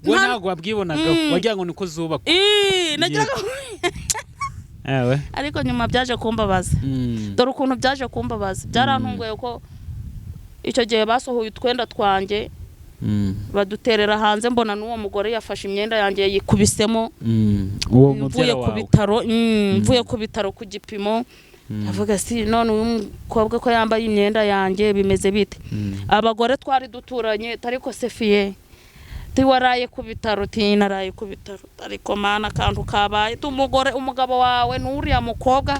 we ntabwo wabwibonaga wagira ngo niko zubakwa nagira ariko nyuma byaje kumbabaza dore ukuntu byaje kumbabaza byarantunguye ko icyo gihe basohoye utwenda twanjye baduterera hanze mbona n'uwo mugore yafashe imyenda yanjye yikubisemo uwo mubyara wawe mvuye ku bitaro ku gipimo avuga si none uyu mukobwa ko yambaye imyenda yanjye bimeze bite abagore twari duturanye ariko Sefiye tiwaraye ku bitaro tinaraye ku bitaro ariko mana kantu kabaye umugabo wawe n'uriya mukobwa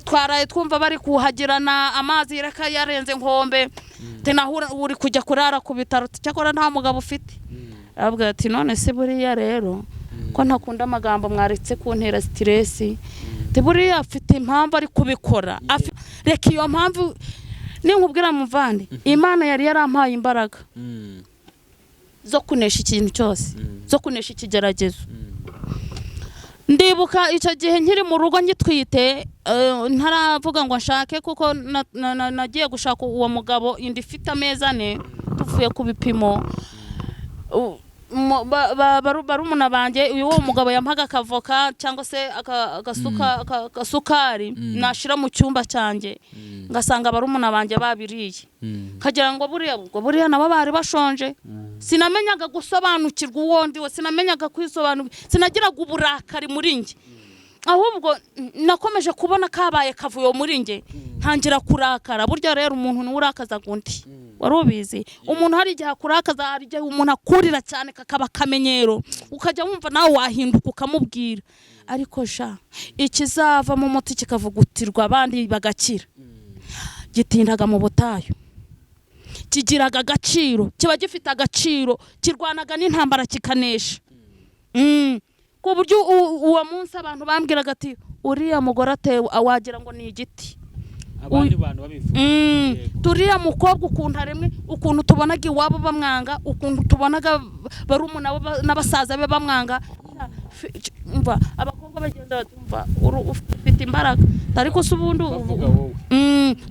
twaraye twumva bari kuhagirana amazi iraka yarenze nkombe tinahura uri kujya kurara ku bitaro cyakora nta mugabo ufite avuga ati none se buriya rero ko ntakunda amagambo mwaritse kuntera stress buriya afite impamvu ari kubikora reka iyo mpamvu ninkubwira muvandi Imana yari yarampaye imbaraga zo kunesha ikintu cyose zo kunesha ikigeragezo ndibuka icyo gihe nkiri mu rugo ngitwite ntaravuga ngo nshake kuko nagiye gushaka uwo mugabo indi ifite ameza ane tuvuye ku bipimo barumuna banjye uwo mugabo yampaga akavoka cyangwa se agasukari nashira mu cyumba cyanjye ngasanga barumuna banjye babiriye kagira ngo buriya nabo bari bashonje sinamenyaga gusobanukirwa uwo ndiwe sinamenyaga kwisobanukirwa sinagiraga uburakari muri njye ahubwo nakomeje kubona kabaye kavuyo muri nge ntangira kurakara. Burya rero umuntu ni urakaza gundi warubizi. Umuntu hari igihe akurakaza, hari igihe umuntu akurira cyane kakaba kamenyero, ukajya wumva nawe wahinduka ukamubwira. Ariko sha ikizava mu muti kikavugutirwa abandi bagakira, gitindaga mu butayu, kigiraga agaciro, kiba gifite agaciro, kirwanaga n'intambara kikanesha. Ku buryo uwo munsi abantu bambwiraga ati uriya mugore atewe awagira ngo ni igiti. Abandi bantu babivuga turiya mukobwa ukuntu aremwe, ukuntu tubonaga iwabo bamwanga, ukuntu tubonaga barumuna n'abasaza be bamwanga. Umva abakobwa bagenda batumva ufite imbaraga, ariko subundi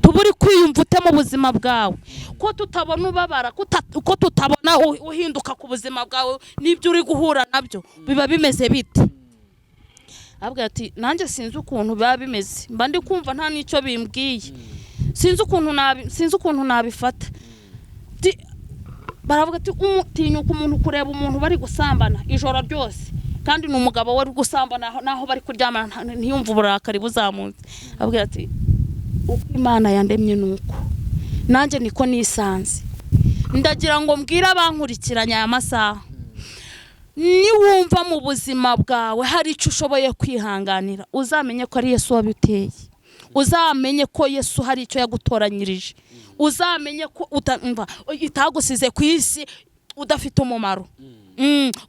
tuburi kwiyumva ute mu buzima bwawe, ko tutabona ubabara, ko tutabona uhinduka ku buzima bwawe n'ibyo uri guhura nabyo biba bimeze bite. Abwira ati nanjye sinzi ukuntu biba bimeze, mba ndi kumva nta nicyo bimbwiye, sinzi ukuntu nabifata. Baravuga ati utinyuka umuntu kureba umuntu bari gusambana ijoro ryose, kandi ni umugabo wari gusambana naho bari kuryamana ntiyumva uburakari buzamutse. Abwira ati uko Imana yandemye nuko nanjye niko nisanze. Ndagira ngo mbwira abankurikiranya aya masaha, niwumva mu buzima bwawe hari icyo ushoboye kwihanganira, uzamenye ko ari Yesu wabiteye, uzamenye ko Yesu hari icyo yagutoranyirije, uzamenye ko itagusize ku isi udafite umumaro.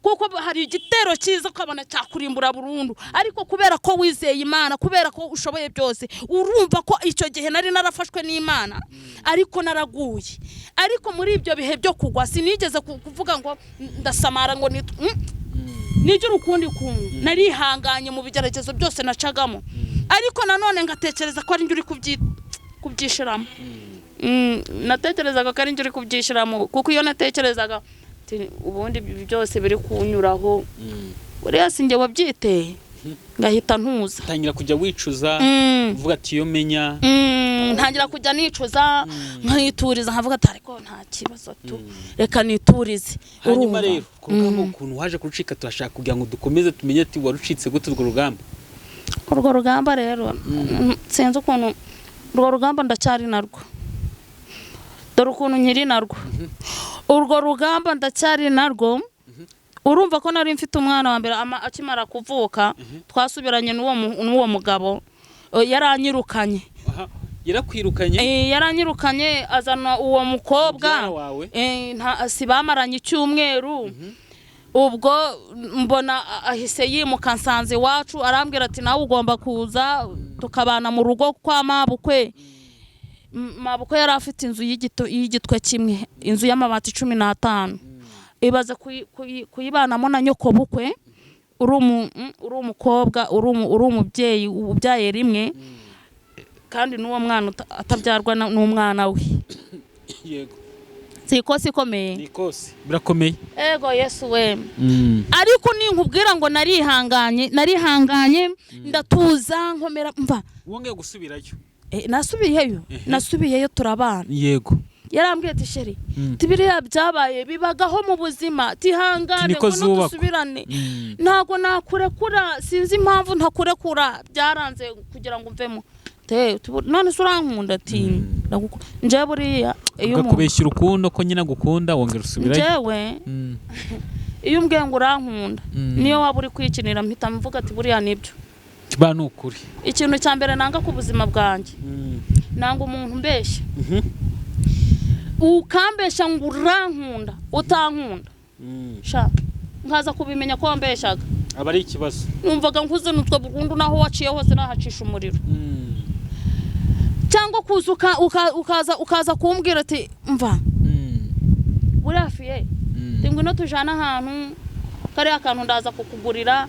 Kuko hari igitero cyiza ukabona cyakurimbura burundu, ariko kubera ko wizeye Imana, kubera ko ushoboye byose, urumva ko icyo gihe nari narafashwe n'Imana ariko naraguye. Ariko muri ibyo bihe byo kugwa sinigeze kuvuga ngo ndasamara ngo nijye urukundi kuntu, narihanganye mu bigeragezo byose nacagamo, ariko nanone ngatekereza ko ari njye uri kubyishiramo. Natekerezaga ko ari njye uri kubyishiramo, kuko iyo natekerezaga ubundi byose biri kunyuraho, uriya sinjye wabyiteye, ngahita ntuza, tangira kujya wicuza, uvuga ati iyo menya, ntangira kujya nicuza, nkayituriza, nkavuga ati ariko nta kibazo tu, reka niturize. Hanyuma rero kurugamba ukuntu waje kurucika, turashaka kugira ngo dukomeze tumenye ati warucitse gute urwo rugamba. Urwo rugamba rero sinzi ukuntu, urwo rugamba ndacyari narwo, dore ukuntu nkiri narwo. Urwo rugamba ndacyari narwo. Urumva ko nari mfite umwana wa mbere akimara kuvuka, twasubiranye n'uwo mugabo, yaranyirukanye. Yarakwirukanye? Yaranyirukanye, azana uwo mukobwa, si bamaranye icyumweru. Ubwo mbona ahise yimuka nsanze iwacu, arambwira ati nawe ugomba kuza tukabana mu rugo kwa mabukwe. Mabukwe yari afite inzu y'igitwe kimwe, inzu y'amabati 15. Ibaza kuyibanamo na nyoko bukwe, uri umukobwa, uri umubyeyi ubyaye rimwe, kandi n'uwo mwana atabyarwa n'umwana we. Yego. Sikosi ikomeye. Nikosi birakomeye. Ego Yesu we. Ariko ninkubwira ngo narihanganye, ndatuza nkomera mva. Wongeye gusubirayo? Nasubiyeyo turabana. Yego. Yarambwiye ati sheri, tibiriya byabaye bibagaho mu buzima, tihangane ko dusubirane. Ntago nakurekura, sinzi impamvu ntakurekura, byaranze kugira ngo mvemo. None surankunda ati nje buriya iyo kubeshya urukundo ko nyina gukunda wongera usubirayo. Njewe iyo umbwiye ngo urankunda, niyo waba uri kwikinira mpita mvuga ati buriya nibyo. Kiba nukuri. Ikintu cya mbere nanga ku buzima bwanjye, nanga umuntu mbeshya. Ukambeshya ngo urankunda utankunda, sha nkaza kubimenya ko wambeshyaga, aba ari ikibazo. Numvaga nkuze nutwe burundu, naho waciye hose nahacisha umuriro. Cyangwa ukaza kumbwira ati mva buriya fiye ngwino tujana ahantu, kariya kantu ndaza kukugurira,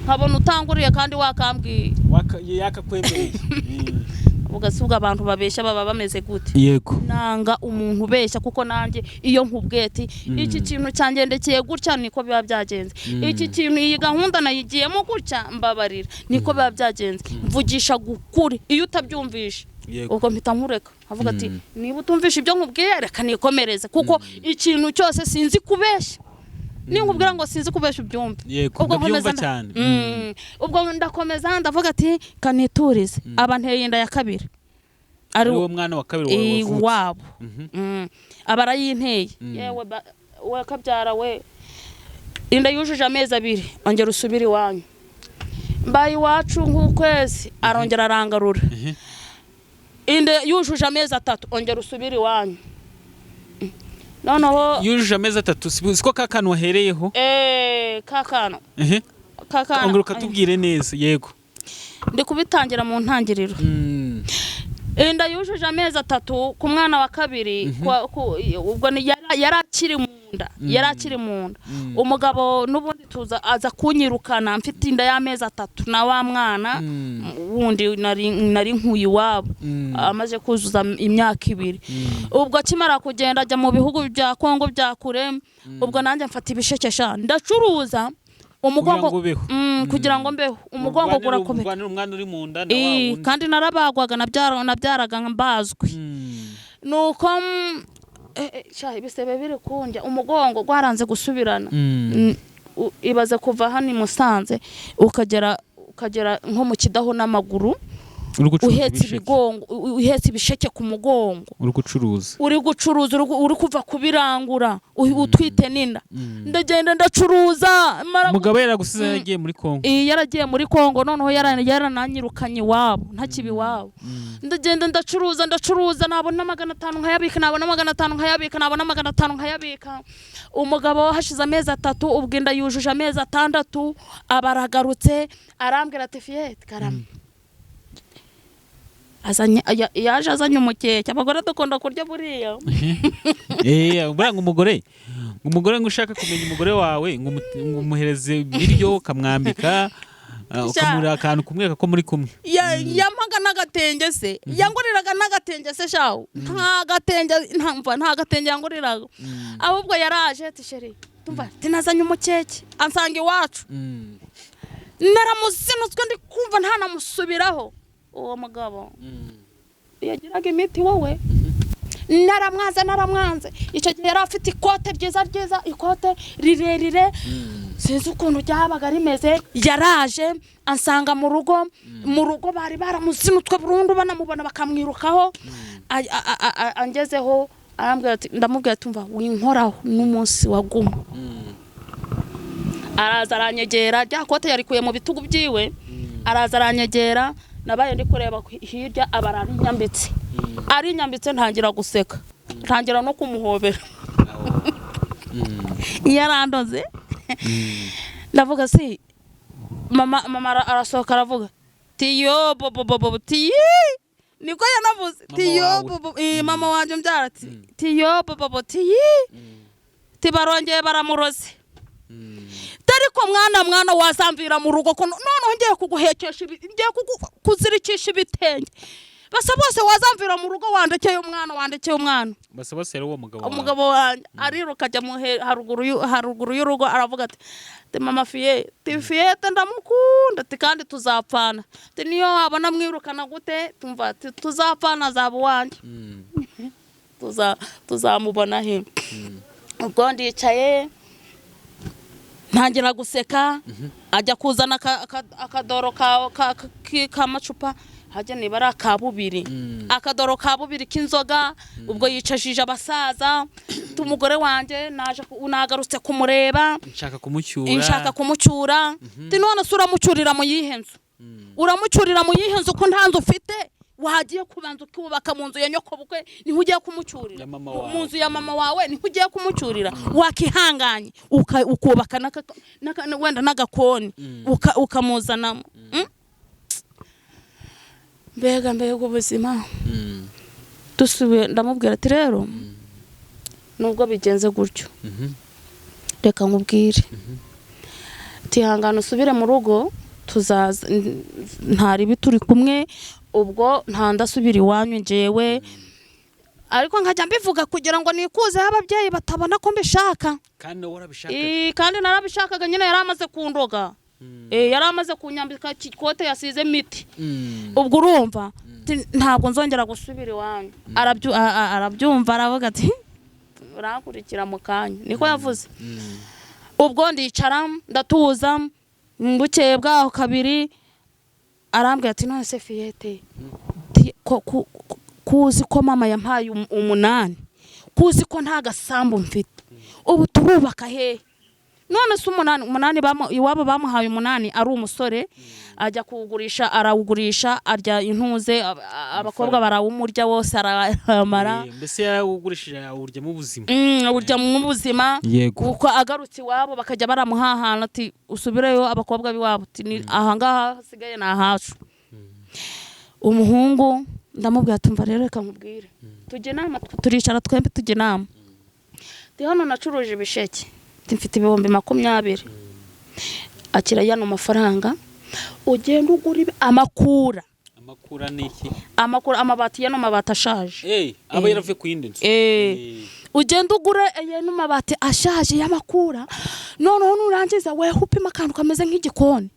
nkabona utanguriye kandi wakambwiye yakakwemereye. Ugasubwa abantu babeshya baba bameze gute. Yego. Nanga umuntu ubeshya, kuko nanjye iyo nkubweti iki kintu cyangendekeye gutya niko biba byagenze, iki kintu iyi gahunda nayigiyemo gutya mbabarira niko biba byagenze. Mvugisha gukuri, iyo utabyumvisha ubwo mpita nkureka, avuga ati niba utumvisha ibyo nkubwiye reka nikomereze, kuko ikintu cyose sinzi kubeshya. ninkubwira ngo sinzi kubesha ubyumve yego ndabyumva cyane ubwo ndakomeza ndavuga ati kaniturize abanteye inda ya kabiri ari uwo mwana wa kabiri wabo abarayinteye yewe we kabyara we inda yujuje amezi 2 ongera usubira iwanyu mbaye iwacu nk'ukwezi arongera arangarura inda yujuje amezi 3 ongera usubira iwanyu noneho yujuje amezi 3 siko kakano wahereyeho kakano ongera ukatubwire neza yego ndi kubitangira mu ntangiriro inda yujuje amezi 3 ku mwana wa kabiri ubwo yarakiri mu nda umugabo n'ubundi tuza aza kunyirukana mfite inda y'amezi 3 na wa mwana wundi nari nkuyi wabo amaze kuzuza imyaka 2 ubwo kimara kugenda ajya mu bihugu bya Kongo bya kure ubwo nanjye mfata ibishekesha ndacuruza umugongo kugira ngo mbeho umugongo gurakomera umwana uri mu nda kandi narabagwaga nabyaraga mbazwi nuko ibisebe biri kunjya umugongo gwaranze gusubirana ibaze kuva hano Musanze ukagera nko mu Kidaho n'amaguru uhetse ibigongo uhetse ibisheke ku mugongo uri gucuruza uri kuva kubirangura utwite ninda ndagenda ndacuruza mugabo yaragusize yaragiye muri Kongo yaragiye muri Kongo noneho yarananyirukanye wabo ntakibi wabo ndagenda ndacuruza nabona 500 nkayabika nabona 500 nkayabika nabona 500 nkayabika umugabo hashize amezi 3 ubwinda yujuje amezi 6 abaragarutse arambwira ati Fiete karama yaje azanye umukeke abagore dukunda kurya buriya ubanga umugore ngo ushaka kumenya umugore wawe ngo umuhereze biryo ukamwambika ukamurira akantu kumwe ko muri kumwe yampaga n'agatenge se yanguriraga n'agatenge se shawo nta gatenge yanguriraga ahubwo yaraje ati sheri tumva tinazanye umukeke ansanga iwacu naramuzinutswe ndi kumva ntanamusubiraho uwo mugabo yagiraga imiti wowe naramwanze icyo gihe yari afite ikote ryiza ikote rirerire sinzi ukuntu ryabaga rimeze yaraje ansanga mu rugo bari baramuzinutswe burundu banamubona bakamwirukaho angezeho arambwira ati ndamubwira tumva winkoraho n'umunsi waguma araza aranyegera rya kote yarikuye mu bitugu byiwe araza aranyegera nabaye ndi kureba hirya ari nyambitse ntangira guseka ntangira no kumuhobera yarandoze ndavuga si mama arasohoka aravuga tiyo bobo tiyi niko yanavuze tiyo bobo mama wanje mbyara ati tiyo bobo tiyi tibarongeye baramuroze tariko mwana wazamvira mu rugo ko noneho ngiye kuguhekesha ngiye kuzirikisha ibitenge basa bose wazamvira mu rugo wandekeye umwana basa bose ari uwo umugabo wanjye ariruka ajya haruguru y'urugo aravuga ati mama Fiete ndamukunda ati kandi tuzapfana ati niyo wabona mwirukana gute tumva tuzapfana zaba wanjye tuzamubona he ubwo ndicaye ntangira guseka ajya kuzana akadoro ka macupa hajya nibara akabubiri akadoro kabubiri k'inzoga ubwo yicashije abasaza umugore wanjye nagarutse kumureba nshaka kumucyura none se uramucyurira mu yihenzu ko nta nzu ufite wagiye kubanza ukubaka mu nzu ya nyoko bukwe niho ugiye kumucyurira mu nzu ya mama wawe niho ugiye kumucyurira wakihanganye ukubaka wenda n'agakoni ukamuzanamo mbega ubuzima dusubiye ndamubwira ati rero nubwo bigenze gutyo reka nkubwire tihangana usubire mu rugo tuzaza ntari turi kumwe ubwo ntandasubira iwanyu njewe ariko nkajya mbivuga kugira ngo nikuzeho ababyeyi batabona ko mbishaka kandi narabishakaga nyine yaramaze kundoga yaramaze kunyambika ikote yasize miti ubwo urumva ntabwo nzongera gusubira iwanyu arabyumva aravuga ati urakurikira mu kanya niko yavuze ubwo ndicara ndatuza bukeye bwaho kabiri arambwira ati none se Fiyete kuzi ko mama yampaye 8 kuzi ko nta gasambu mfite ubu turubaka hehe none se 8 iwabo bamuhaye 8 ari umusore ajya kugurisha arawugurisha arya intuze abakobwa barawumurya wose aramara mbese yarawugurishije awurya mu buzima urya mu buzima kuko agarutse iwabo bakajya baramuhahana ati usubireyo abakobwa biwabo ati aha ngaha hasigaye nahacu umuhungu ndamubwira tumva rero reka nkubwire tujye inama turicara twembi tujye inama ndi hano nacuruje ibisheke mfite 20,000 akira yano mafaranga ugenda ugura amakura niki amabati yano mabati ashaje aba yaravuye ku yindi nzu ugenda ugura yano mabati ashaje y'amakura noneho nurangiza we upima akantu kameze nk'igikoni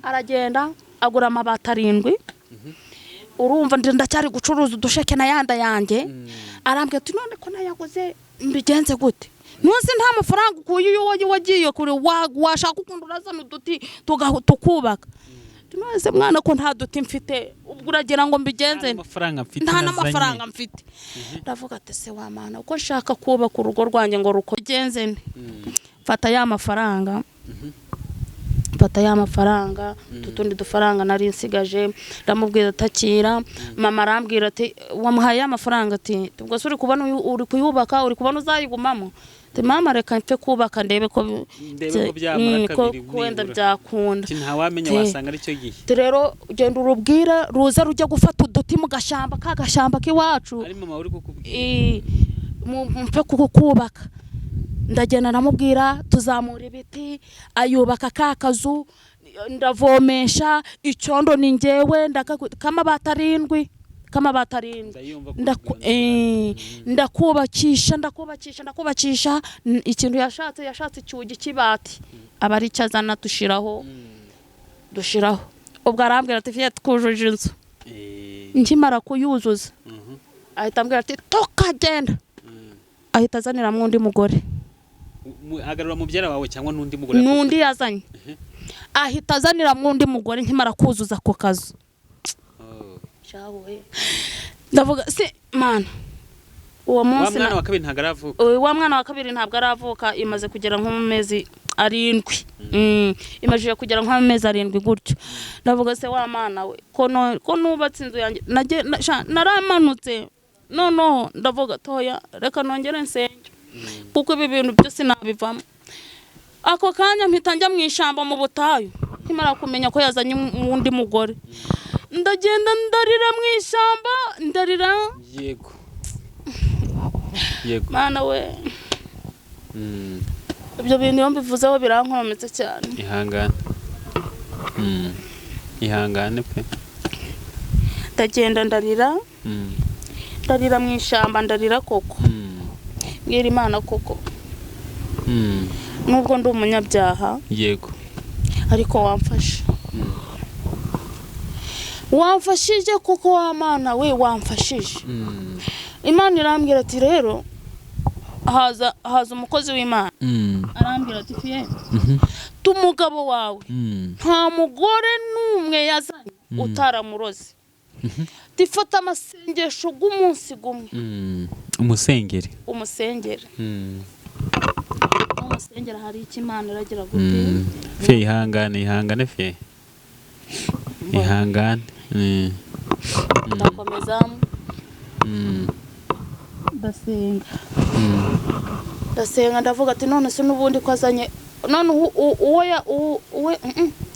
aragenda agura amabati 7 urumva ndacyari gucuruza udusheke na yanda yanjye arambwira ati none ko nayaguze mbigenze gute nonse nta mafaranga ukuye wagiye kure washaka ukunda urazana uduti tukubaka nonse mwana ko nta duti mfite ubwo uragira ngo mbigenze nta n'amafaranga mfite ndavuga ati se wa mana uko nshaka kubaka urugo rwanjye ngo rukogenze fata ya mafaranga tutundi dufaranga nari nsigaje ndamubwira atakira mama arambwira ati wamuhaye amafaranga ati ubwo se uri kubona uri kuyubaka uri kubona uzayigumamo ati mama reka mfe kubaka ndebe ko byamara kabiri kwenda byakunda nta wamenya wasanga ari cyo gihe rero ugenda urubwira ruza rujya gufata uduti mu gashamba kagashamba kiwacu ari mama uri kukubwira mfe kubaka ndagenda namubwira tuzamura ibiti ayubaka kakazu ndavomesha icyondo ni ngewe kamabata 7 ndakubakisha ikintu yashatse icyugi kibati abaricazana dushiraho ubwo arambwira ati Fiyete twujuje inzu nkimara kuyuzuza ahita ambwira ati tukagenda ahita azanira undi mugore agarura mubyara wawe cyangwa nundi mugore yazanye ahita azanira undi mugore nkimara kuzuza ako kazu ndavuga se mana uwo munsi wa mwana wa kabiri ntabwo aravuka imaze kugera nko mu mezi 7 imajije kugera nko mu mezi 7 gutyo ndavuga se wa mana we ko nubatse inzu yanjye naramanutse no ndavuga toya reka nongere nsenge kuko ibi bintu byose nabivamo ako kanya mpita njya mu ishamba mu butayu nkimara kumenya ko yazanye undi mugore ndagenda ndarira mu ishamba ndarira yego mana we ibyo bintu iyo mbivuzeho birankometse cyane ihangane pe ndagenda ndarira mu ishamba ndarira koko mbwira Imana koko nubwo ndi umunyabyaha yego ariko wamfashije kuko wa Mana we wamfashije Imana irambwira ati rero haza umukozi w'Imana arambwira ati Fiyete tumugabo wawe nta mugore numwe yazanye utaramuroze tifata amasengesho g'umunsi gumwe umusengere hari iki Imana iragira gute fe ihangane fe ihangane ndakomeza ndasenga ndavuga ati none se n'ubundi ko azanye none uwe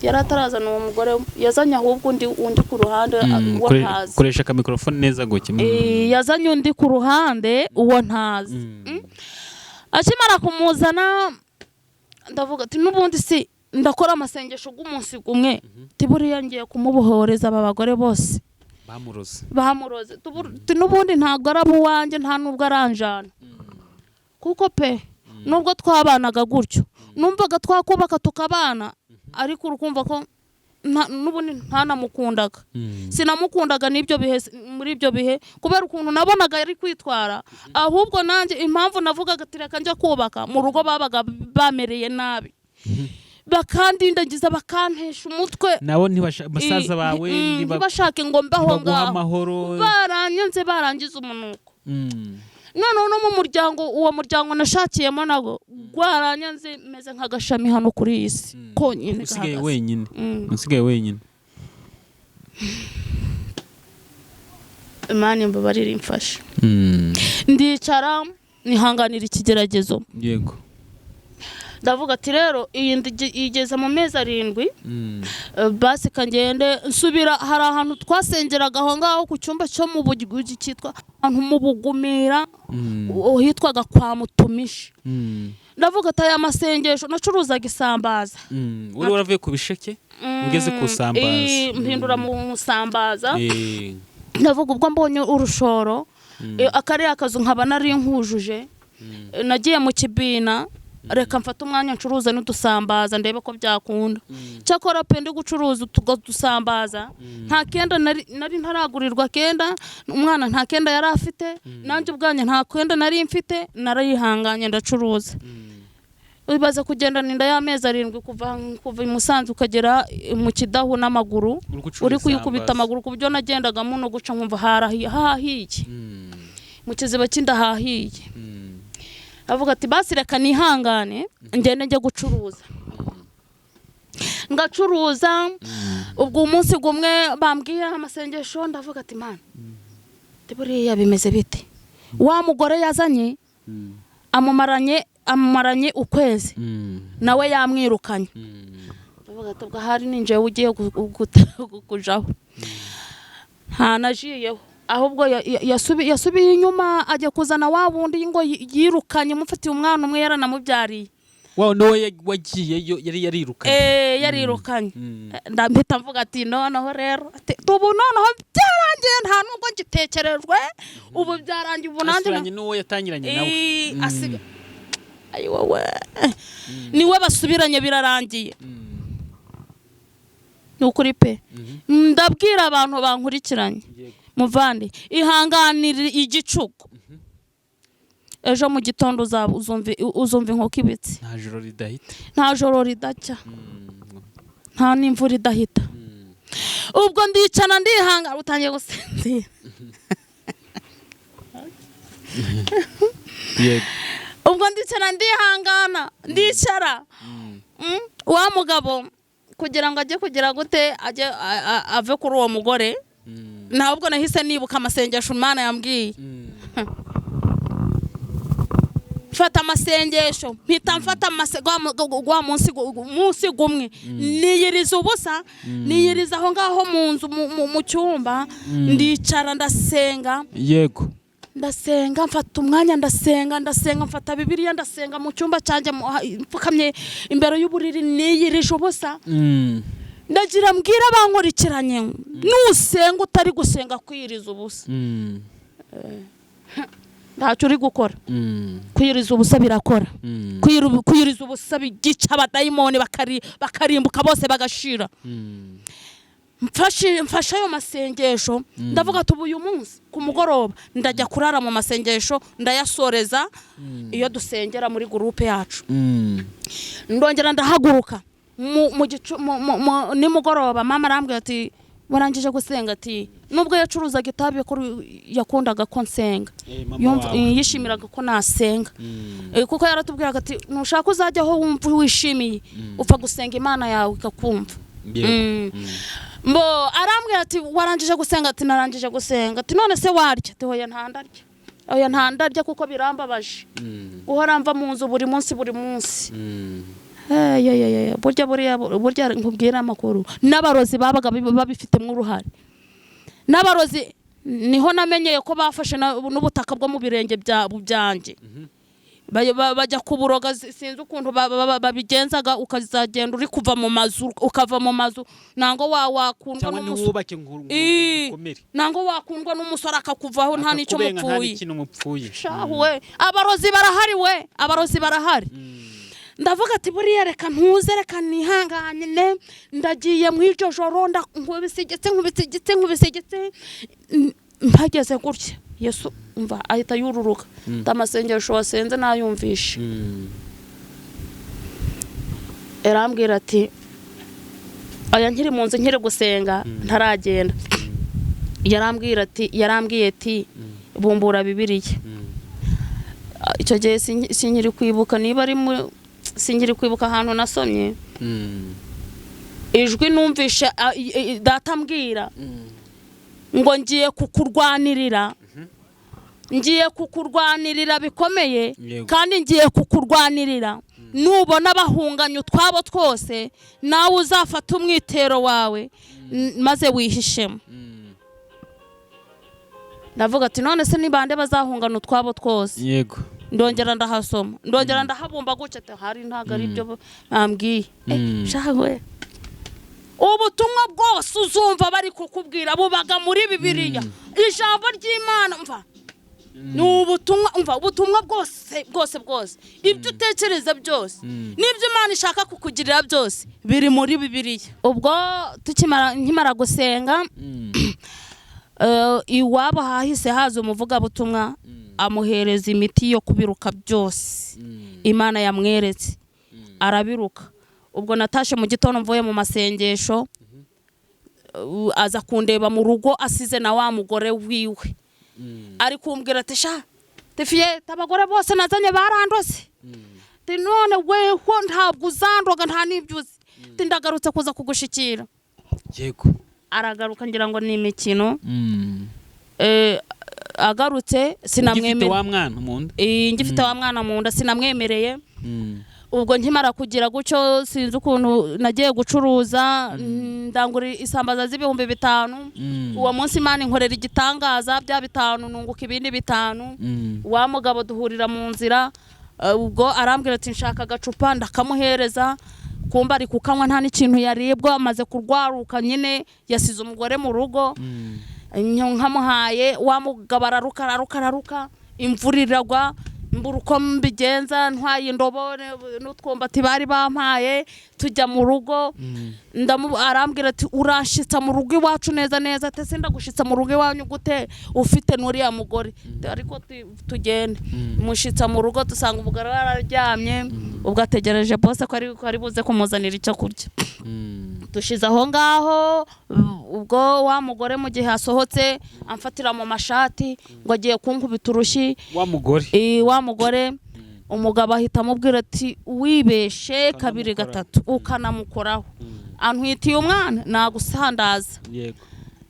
yari atarazana uwo mugore yazanye ahubwo undi ku ruhande uwo ntazi koresha ka microphone neza gutya yazanye undi ku ruhande uwo ntazi akimara kumuzana ndavuga ati n'ubundi si ndakora amasengesho g'umunsi gumwe tiburiya ngiye kumubohoreza aba bagore bose bamuroze n'ubundi ntabwo araba uwanjye nta nubwo aranjana kuko pe nubwo twabanaga gutyo numvaga twakubaka tukabana ariko urukumva ko n'ubundi ntanamukundaga sinamukundaga n'ibyo bihe muri ibyo bihe kubera ukuntu nabonaga yari kwitwara ahubwo nanjye impamvu navugaga ati reka njya kubaka mu rugo babaga bamereye nabi bakandindagiza bakantesha umutwe nabo basaza bawe ntibashake ngo mbeho ngaho baranyanze barangiza umunuko noneho no mu muryango uwo muryango nashakiyemo nago gwaranyanze meze nk'agashami hano kuri iyi si konyine usigaye wenyine usigaye wenyine Imana imbabarire imfashe ndicara nihanganira ikigeragezo yego ndavuga ati rero iyi igeze mu mezi 7 basi kangende nsubira hari ahantu twasengeraga aho ngaho ku cyumba cyo mu bugugi cyitwa ahantu mu Bugumira hitwaga kwa Mutumishi ndavuga ati aya masengesho nacuruzaga isambaza uri waravuye ku bisheke ugeze ku sambaza mpindura mu sambaza ndavuga ubwo mbonye urushoro akari akazu nkaba nari nkujuje nagiye mu kibina reka mfata umwanya ncuruza n'udusambaza ndebe ko byakunda cyakora pe ndi gucuruza utudusambaza nta kenda nari ntaragurirwa kenda umwana nta kenda yari afite nanjye ubwanye nta kenda nari mfite narayihanganye ndacuruza ubibaza kugenda ninda y'amezi 7 kuva i Musanze ukagera mu Kidahu n'amaguru uri kuyikubita amaguru ku byo nagendagamo no guca nkumva hahiye mu kiziba cy'indahahiye avuga ati basi reka nihangane ngende njye gucuruza ngacuruza ubwo umunsi gumwe bambwiye amasengesho ndavuga ati mana tiburiya bimeze bite wa mugore yazanye amumaranye ukwezi nawe yamwirukanye ndavuga ati ubwo hari ninje ugiye kujaho najiyeho ahubwo yasubiye inyuma ajya kuzana wa wundi ngo yirukanye mufatiye umwana umwe yaranamubyariye nowe wagiye yari yarirukanye yarirukanye ndambita mvuga ati noneho rero tubu noneho byarangiye nta nubwo ngitekerejwe ubu byarangiye ubu nanjye n'uwo yatangiranye nawe asiga ayi wowe niwe basubiranye birarangiye nukuri pe ndabwira abantu bankurikiranye muvandi ihanganira igicuko ejo mu gitondo uzumva inkoko ibitse nta joro ridacya nta n'imvura idahita ubwo ndicana ndihangana utangiye gusinzira ubwo ndicana ndihangana ndicara wa mugabo kugira ngo ajye kugira gute ajye ave kuri uwo mugore ntabwo nahise nibuka amasengesho Imana yambwiye mfata amasengesho mpita mfata gwa munsi gumwe niyiriza ubusa niyiriza aho ngaho mu nzu mu cyumba ndicara ndasenga yego ndasenga mfata umwanya ndasenga mfata Bibiliya ndasenga mu cyumba cyanjye mfukamye imbere y'uburiri niyirije ubusa ndagira mbwira bankurikiranye nusenga utari gusenga kwiriza ubusa ntacyo uri gukora kwiriza ubusa birakora kwiriza ubusa bigica abadayimoni bakarimbuka bose bagashira mfashe ayo masengesho ndavuga ati uyu munsi ku mugoroba ndajya kurara mu masengesho ndayasoreza iyo dusengera muri groupe yacu ndongera ndahaguruka nimugoroba mama arambwira ati warangije gusenga ati nubwo yacuruzaga itabi yakundaga ko nsenga yishimiraga ko nasenga kuko yaratubwiraga ati nushaka uzajya aho wumva wishimiye upfa gusenga Imana yawe ikakumva mbo arambwira ati warangije gusenga ati narangije gusenga ati none se warya ati oya ntandarya kuko birambabaje guhora mva mu nzu buri munsi burya nkubwira amakuru n'abarozi babaga babifitemo uruhare n'abarozi niho namenyeye ko bafashe n'ubutaka bwo mu birenge byanjye bajya kuburoga sinzi ukuntu babigenzaga ukazagenda uri kuva mu mazu ukava mu mazu nango wakundwa nango wakundwa n'umusore akakuvaho nta nicyo mupfuye shahuwe abarozi barahari ndavuga ati buriya reka ntuze reka nihangane ndagiye mu iryo joro nkubisegetse mpageze gutya Yesu umva ahita yururuka ndamasengesho wasenze nayumvishe erambwira ati aya nkiri mu nzu nkiri gusenga ntaragenda yarambwiye ati bumbura Bibiliya icyo gihe sinkiri kwibuka niba ari sinkiri kwibuka ahantu nasomye ijwi numvishe data mbwira ngo ngiye kukurwanirira bikomeye kandi ngiye kukurwanirira nubona bahunganya utwabo twose nawe uzafata umwitero wawe maze wihishemo ndavuga ati none se nibande bazahungana utwabo twose yego ndongera ndahasoma ndongera ndahabumba gutya hari ntago ari byo bambwiye shawe ubutumwa bwose uzumva bari kukubwira bubaga muri Bibiliya ijambo ry'Imana mva ubutumwa bwose ibyo utekereza byose n'ibyo Imana ishaka kukugirira byose biri muri Bibiliya ubwo nkimara gusenga iwabo hahise haza umuvugabutumwa amuhereza imiti yo kubiruka byose Imana yamweretse arabiruka ubwo natashe mu gitondo mvuye mu masengesho aza kundeba mu rugo asize na wa mugore wiwe ari kumbwira ati sha tefiye tabagore bose nazanye barandose none weho ntabwo uzandoga nta nibyuzi ndagarutse kuza kugushikira yego aragaruka ngira ngo ni imikino agarutse sinamwemereye wa mwana mu nda ngifite wa mwana mu nda sinamwemereye ubwo nkimara kugira gucyo sinzi ukuntu nagiye gucuruza ndangura isambaza z'ibihumbi 5 uwo munsi Imana inkorera igitangaza bya 5 nunguka ibindi 5 wa mugabo duhurira mu nzira ubwo arambwira ati nshaka agacupa ndakamuhereza kumba ari kukanywa nta n'ikintu yaribwo amaze kurwaruka nyine yasize umugore mu rugo nkamuhaye wa mugabo araruka imvura iragwa mbura uko mbigenza ntwaye indobo n'utwumbati bari bampaye tujya mu rugo arambwira ati urashitsa mu rugo iwacu neza ate se ndagushitsa mu rugo iwanyu gute ufite n'uriya mugore ariko tugende mushitsa mu rugo dusanga umugore araryamye ubwo ategereje bose ko ari buze kumuzanira icyo kurya dushize aho ngaho ubwo wa mugore mu gihe asohotse amfatira mu mashati ngo agiye kunkubita urushyi wa mugore umugabo ahita amubwira ati wibeshe 2-3 ukanamukoraho antwitiye umwana nagusandaza yego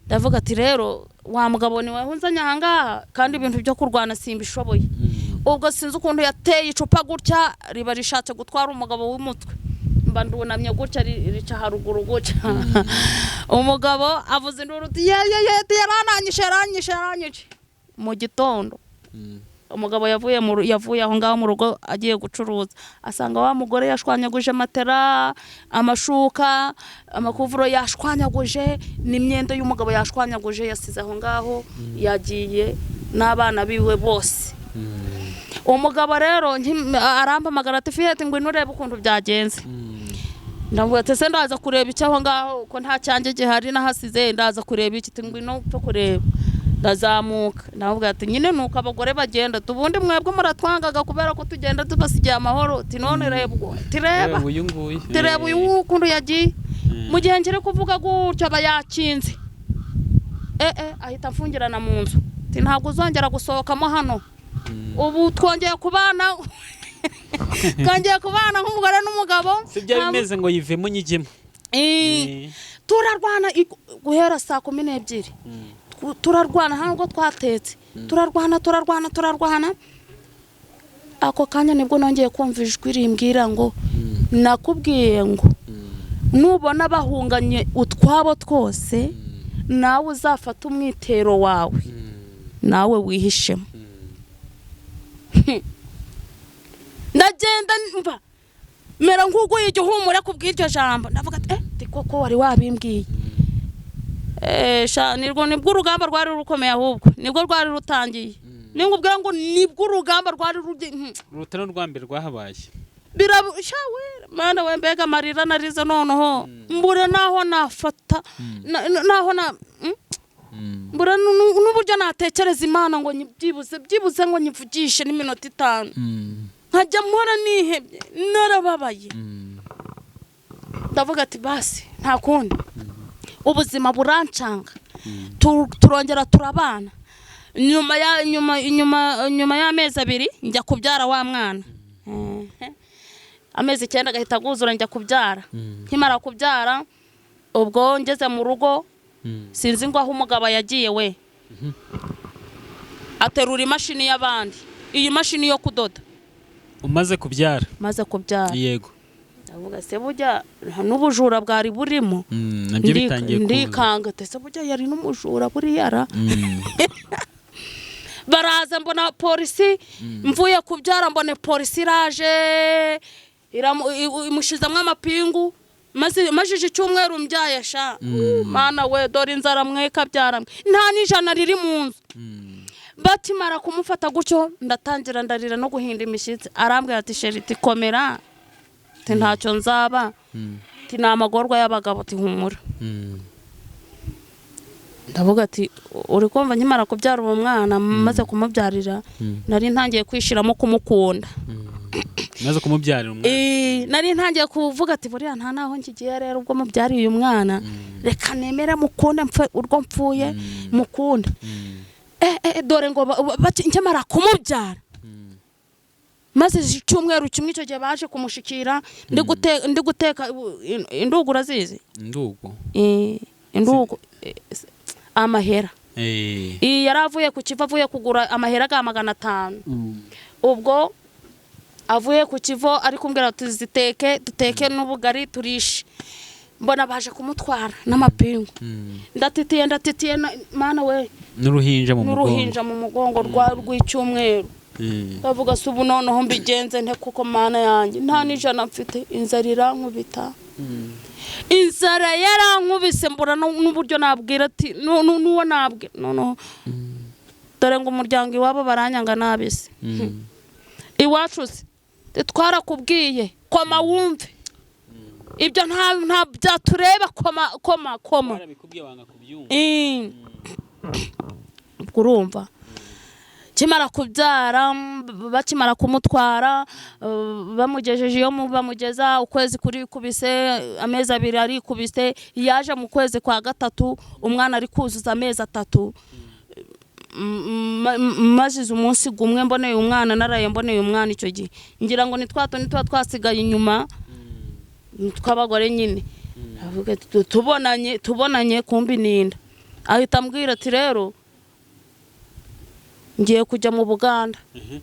ndavuga ati rero wa mugabo ni wewe unzanya ahangaha kandi ibintu byo kurwana simbishoboye ubwo sinzi ukuntu yateye icupa gutya riba rishatse gutwara umugabo w'umutwe mba ndunamye gutya rica haruguru gutya umugabo avuze induru yaranyishe mu gitondo umugabo yavuye aho ngaho mu rugo agiye gucuruza asanga wa mugore yashwanyaguje matera amashuka amakuvuro yashwanyaguje n'imyenda y'umugabo yashwanyaguje yasize aho ngaho yagiye n'abana biwe bose umugabo rero arampamagara ati fiyete ngo nurebe ukuntu byagenze ndavuga ati se ndaza kureba icyo aho ngaho ko nta cyanjye gihari nahasize ndaza kureba iki ngwino cyo kureba ndazamuka ndavuga ati nyine nuko abagore bagenda tubundi mwebwe muratwangaga kubera ko tugenda tubasigiye amahoro ati none reba uyu ukuntu yagiye mu gihe ngire kuvuga gutyo aba yakinze ahita mfungirana mu nzu ati ntabwo uzongera gusohokamo hano ubu twongeye kubana nk'umugore n'umugabo sibyo bimeze ngo yivemo nyigemo turarwana guhera saa 12 turarwana ntabwo twatetse turarwana ako kanya nibwo nongeye kumva ijwi rimbwira ngo nakubwiye ngo nubona bahunganye utwabo twose nawe uzafata umwitero wawe nawe wihishemo ndagenda mva mera nk'uguye igihumure kubw'iryo jambo ndavuga ati koko wari wabimbwiye nibwo urugamba rwari rukomeye ahubwo nibwo rwari rutangiye ningubwira ngo nibwo urugamba rwari rutano rwambere rwahabaye birabushawe mana we mbega amarira narize noneho mbura naho nafata naho na mbura n'uburyo natekereza Imana ngo byibuze ngo nyivugishe n'iminota 5 nkajya mpora nihebye narababaye ndavuga ati basi nta kundi ubuzima burancanga turongera turabana nyuma y'amezi 2 njya kubyara wa mwana amezi 9 gahita guzura njya kubyara nkimara kubyara ubwo ngeze mu rugo sinzi ngo aho umugabo yagiye we aterura imashini y'abandi iyi mashini yo kudoda umaze kubyara yego ndavuga se burya n'ubujura bwari burimo nabyo bitangiye ndikanga tese burya yari n'umujura buri yara baraza mbona polisi mvuye kubyara mbone polisi iraje imushizamwe amapingu majije cyumweru mbyaye sha mana we dore inzara mweka byaramwe nta n'ijana riri mu nzu batimara kumufata gutyo ndatangira ndarira no guhinda imishyitsi arambwira ati sheriti komera ati ntacyo nzaba ati namagorwa y'abagabo ati humura ndavuga ati uri kumva nkimara kubyara uwo mwana maze kumubyarira nari ntangiye kwishiramo kumukunda maze kumubyarira umwana nari ntangiye kuvuga ati buriya nta naho nkigiye rero ubwo mubyariye uyu mwana reka nemere mukunde mpfe urwo mpfuye mukunde dore ngo nkimara kumubyara maze icyumweru kimwe icyo gihe baje kumushikira ndi guteka indugu urazizi indugu amahera yaravuye ku kiva avuye kugura amahera ga 500 ubwo avuye ku kivo ari kumbwira tuziteke duteke n'ubugari turishe mbona baje kumutwara n'amapingu ndatitiye mana we n'uruhinja mu mugongo rw'icyumweru bavuga se ubu noneho mbigenze nte kuko mana yanjye nta n'ijana mfite inzara irankubita inzara yarankubise mbura n'uburyo nabwira ati nuwo nabwe noneho dore ngo umuryango iwabo baranyanga nabise iwacu se twarakubwiye koma wumve ibyo nta byatureba koma urumva kimara kubyara bakimara kumutwara bamugejeje iyo bamugeza ukwezi kuri kubise amezi 2 ari kubise yaje mu kwezi kwa 3 umwana ari kuzuza amezi 3 mazize umunsi gumwe mboneye umwana naraye mboneye umwana icyo gihe ngira ngo nitwa twasigaye inyuma twabagore nyine avuga tubonanye kumbi ninda ahita mbwira ati rero ngiye kujya mu Buganda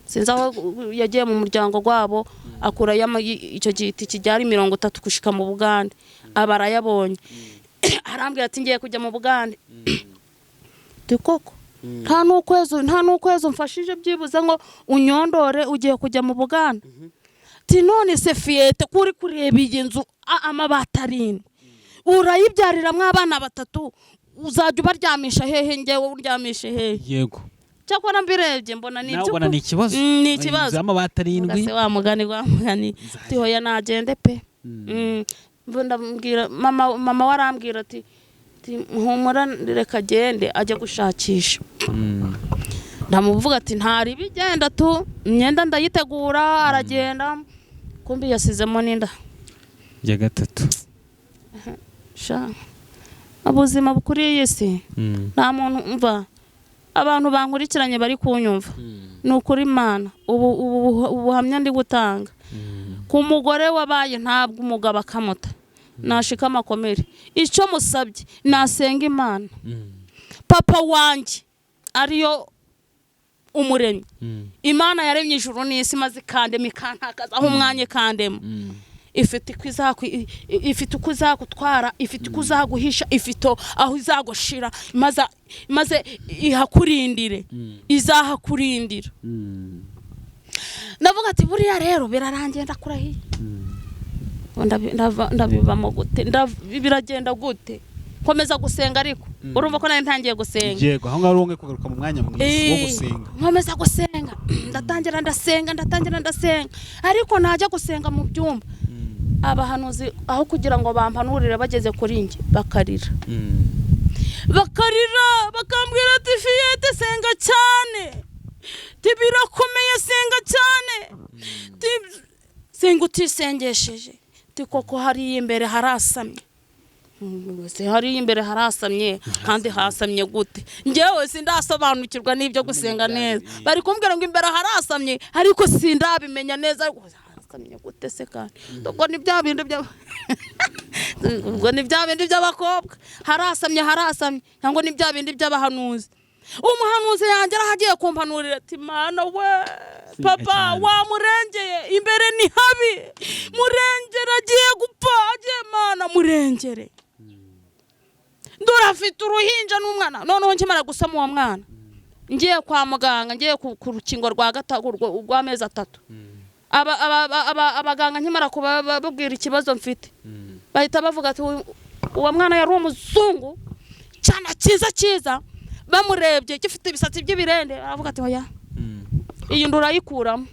sinzi aho yagiye mu muryango gwabo akura icyo giti kijyari 30 kushika mu Buganda abarayabonye arambwira ati ngiye kujya mu Buganda tukoko nta n'ukwezi mfashije byibuze ngo unyondore ugiye kujya mu Buganda ti none se fiyete kuri kureba iyi nzu amabata 7 urayibyariramwe abana 3 uzajya ubaryamisha hehe ngewe uryamishe hehe yego cyakora mbirebye mbona ni byo ni ikibazo amabata 7 ngase wa mugani tihoya nagende pe ndambwira mama warambwira ati humura reka gende ajya gushakisha ndamuvuga ati ntari bigenda tu imyenda ndayitegura aragenda kumbi yasizemo ninda ya 3 sha abuzima bukuri yese nta muntu umva abantu bankurikiranye bari kunyumva nukuri Imana ubuhamya ndi gutanga ku mugore wabaye ntabwo umugabo akamuta nashika amakomere icyo musabye nasenga Imana papa wanjye ariyo umuremyi Imana yaremye ijuru n'isi maze kandema ikantakaza aho umwanye kandema ifite uko izagutwara ifite uko uzaguhisha ifite aho izagushira maze ihakurindire izahakurindira ndavuga ati buriya rero birarangiye ndakurahiye ndabivamo gute biragenda gute komeza gusenga ariko urumva ko nari ntangiye gusenga yego aho ngaho wonge kugaruka mu mwanya mwiza wo gusenga nkomeza gusenga ndatangira ndasenga ariko najya gusenga mu byumba abahanuzi aho kugira ngo bampanurire bageze kuri nge bakarira bakambwira ati Fiyete senga cyane birakomeye senga cyane senga utisengesheje koko hari imbere harasamye hari imbere harasamye kandi hasamye gute njyewe sindasobanukirwa n'ibyo gusenga neza bari kumbwira ngo imbere harasamye ariko sindabimenya neza harasamye gute se kandi ubwo ni bya bindi by'abakobwa harasamye cyangwa ni bya bindi by'abahanuzi umuhanuzi yanjye arahagiye kumpanurira ati mana we papa wamurengeye imbere ni habi murengere agiye gupfa agiye mana murengere ndurafite uruhinja n'umwana noneho nkimara gusama uwo mwana ngiye kwa muganga ngiye ku rukingo rw'amezi 3 abaganga nkimara kubabwira ikibazo mfite bahita bavuga ati uwo mwana yari umuzungu cyane cyiza bamurebye gifite ibisatsi by'ibirende aravuga ati oya iyi ndurayikuramo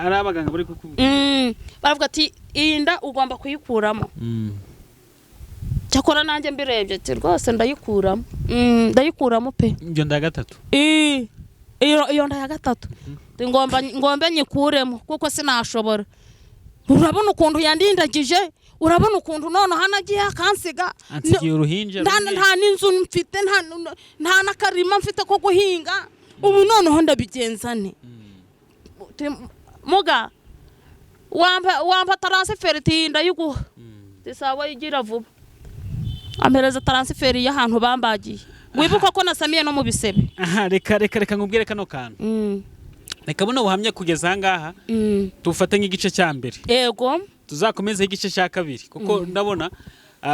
ari abaganga bari kukubwira baravuga ati iyi nda ugomba kuyikuramo cyakora nanjye mbirebye ati rwose ndayikuramo pe iyo nda ya 3 iyo nda ya 3 ngomba nyikuremo kuko sinashobora urabona ukuntu yandindagije urabona ukuntu none hanagiye akansiga ansigiye uruhinja nta n'inzu mfite nta n'akarima mfite ko guhinga ubu noneho ndabigenza nte muga wampa transfert ndayiguha tisaba yigira vuba ampereza transfert y'ahantu bambagiye wibuka ko nasamiye no mu bisebe reka ngubwire kano kantu reka buno buhamye kugeza ahangaha tufate nk'igice cya mbere yego tuzakomeza igice cya kabiri kuko ndabona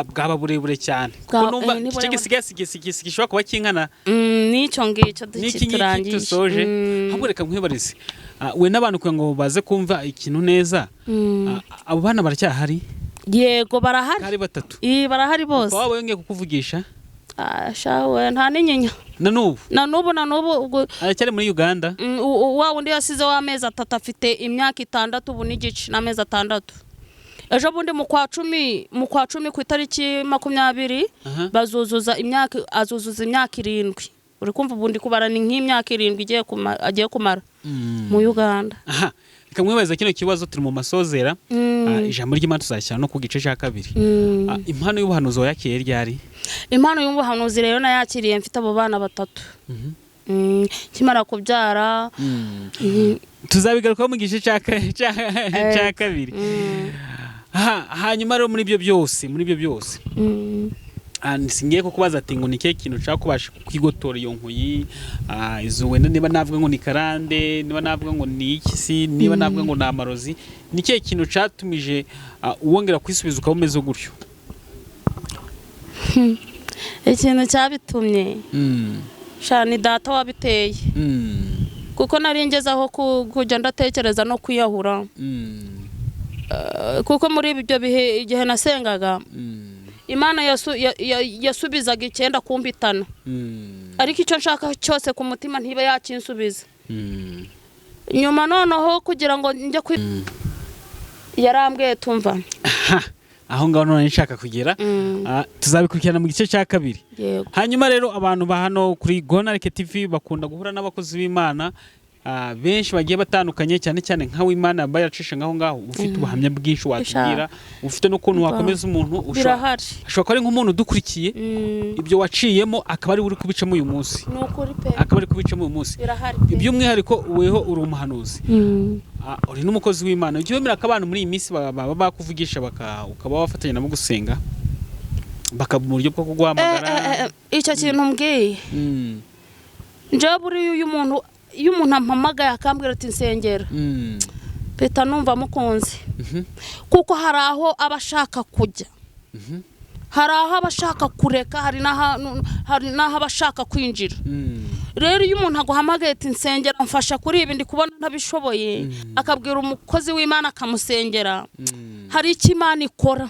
bwaba burebure cyane kuko numva igice gisigaye gishobora kuba kinkana n'icyo ngicyo turangije dusoje ahubwo reka nkwibarize we n'abantu kugira ngo baze kumva ikintu neza abo bana baracyahari yego barahari hari 3 barahari bose waba yongeye kukuvugisha shawe nta n'inyinya na nubu aracyari muri Uganda wa wundi yasize w'amezi 3 afite imyaka 6 ubu n'igice n'amezi 6 ejo bundi mu kwa 10 ku itariki 20 bazuzuza imyaka azuzuza imyaka 7 uri kumva ubundi kubara ni nk'imyaka 7 agiye kumara mu Uganda reka mwibaza kino kibazo turi mu masozera ijambo ry'Imana tuzashyira no ku gice cya kabiri impano y'ubuhanuzi yakiriye ryari impano y'ubuhanuzi rero nayakiriye mfite abo bana 3 kimara kubyara tuzabigarukaho mu gice cya kabiri hanyuma rero muri ibyo byose singiye ko kubaza ati ngo ni kihe kintu ushaka kubasha kwigotora iyo nkuyi izo wenda niba navuga ngo ni karande niba navuga ngo ni ikisi niba navuga ngo ni amarozi ni kihe kintu catumije uwongera kwisubiza ukaba umeze gutyo ikintu cyabitumye ni data wabiteye kuko nari ngezaho kujya ndatekereza no kwiyahura kuko muri ibyo bihe igihe nasengaga Imana yasubizaga 9 kumbitana ariko icyo nshaka cyose ku mutima ntiba yakinsubiza nyuma noneho kugira ngo njye yarambwiye tumva aho ngaho none nshaka kugera tuzabikurikirana mu gice cya kabiri hanyuma rero abantu ba hano kuri Gonareke TV bakunda guhura n'abakozi b'Imana benshi bagiye batandukanye cyane cyane nka w'Imana bayacisha ngaho ufite ubuhamya bwinshi watubwira ufite no kuntu wakomeza umuntu ushobora ko ari nk'umuntu dukurikiye ibyo waciyemo akaba ari uri kubicamo uyu munsi iby'umwihariko weho uri umuhanuzi uri n'umukozi w'Imana ujye wemera ko abantu muri iyi minsi baba bakuvugisha ukaba wafatanya nabo gusenga bakaba mu buryo bwo kuguhamagara icyo kintu mbwiye njye buriya iyo umuntu ampamagaye akambwira ati nsengera peta numva mukunze kuko hari aho abashaka kujya hari aho abashaka kureka hari n'aho abashaka kwinjira rero iyo umuntu aguhamagaye ati nsengera mfasha kuri ibi ndi kubona ntabishoboye akabwira umukozi w'Imana akamusengera hari icyo Imana ikora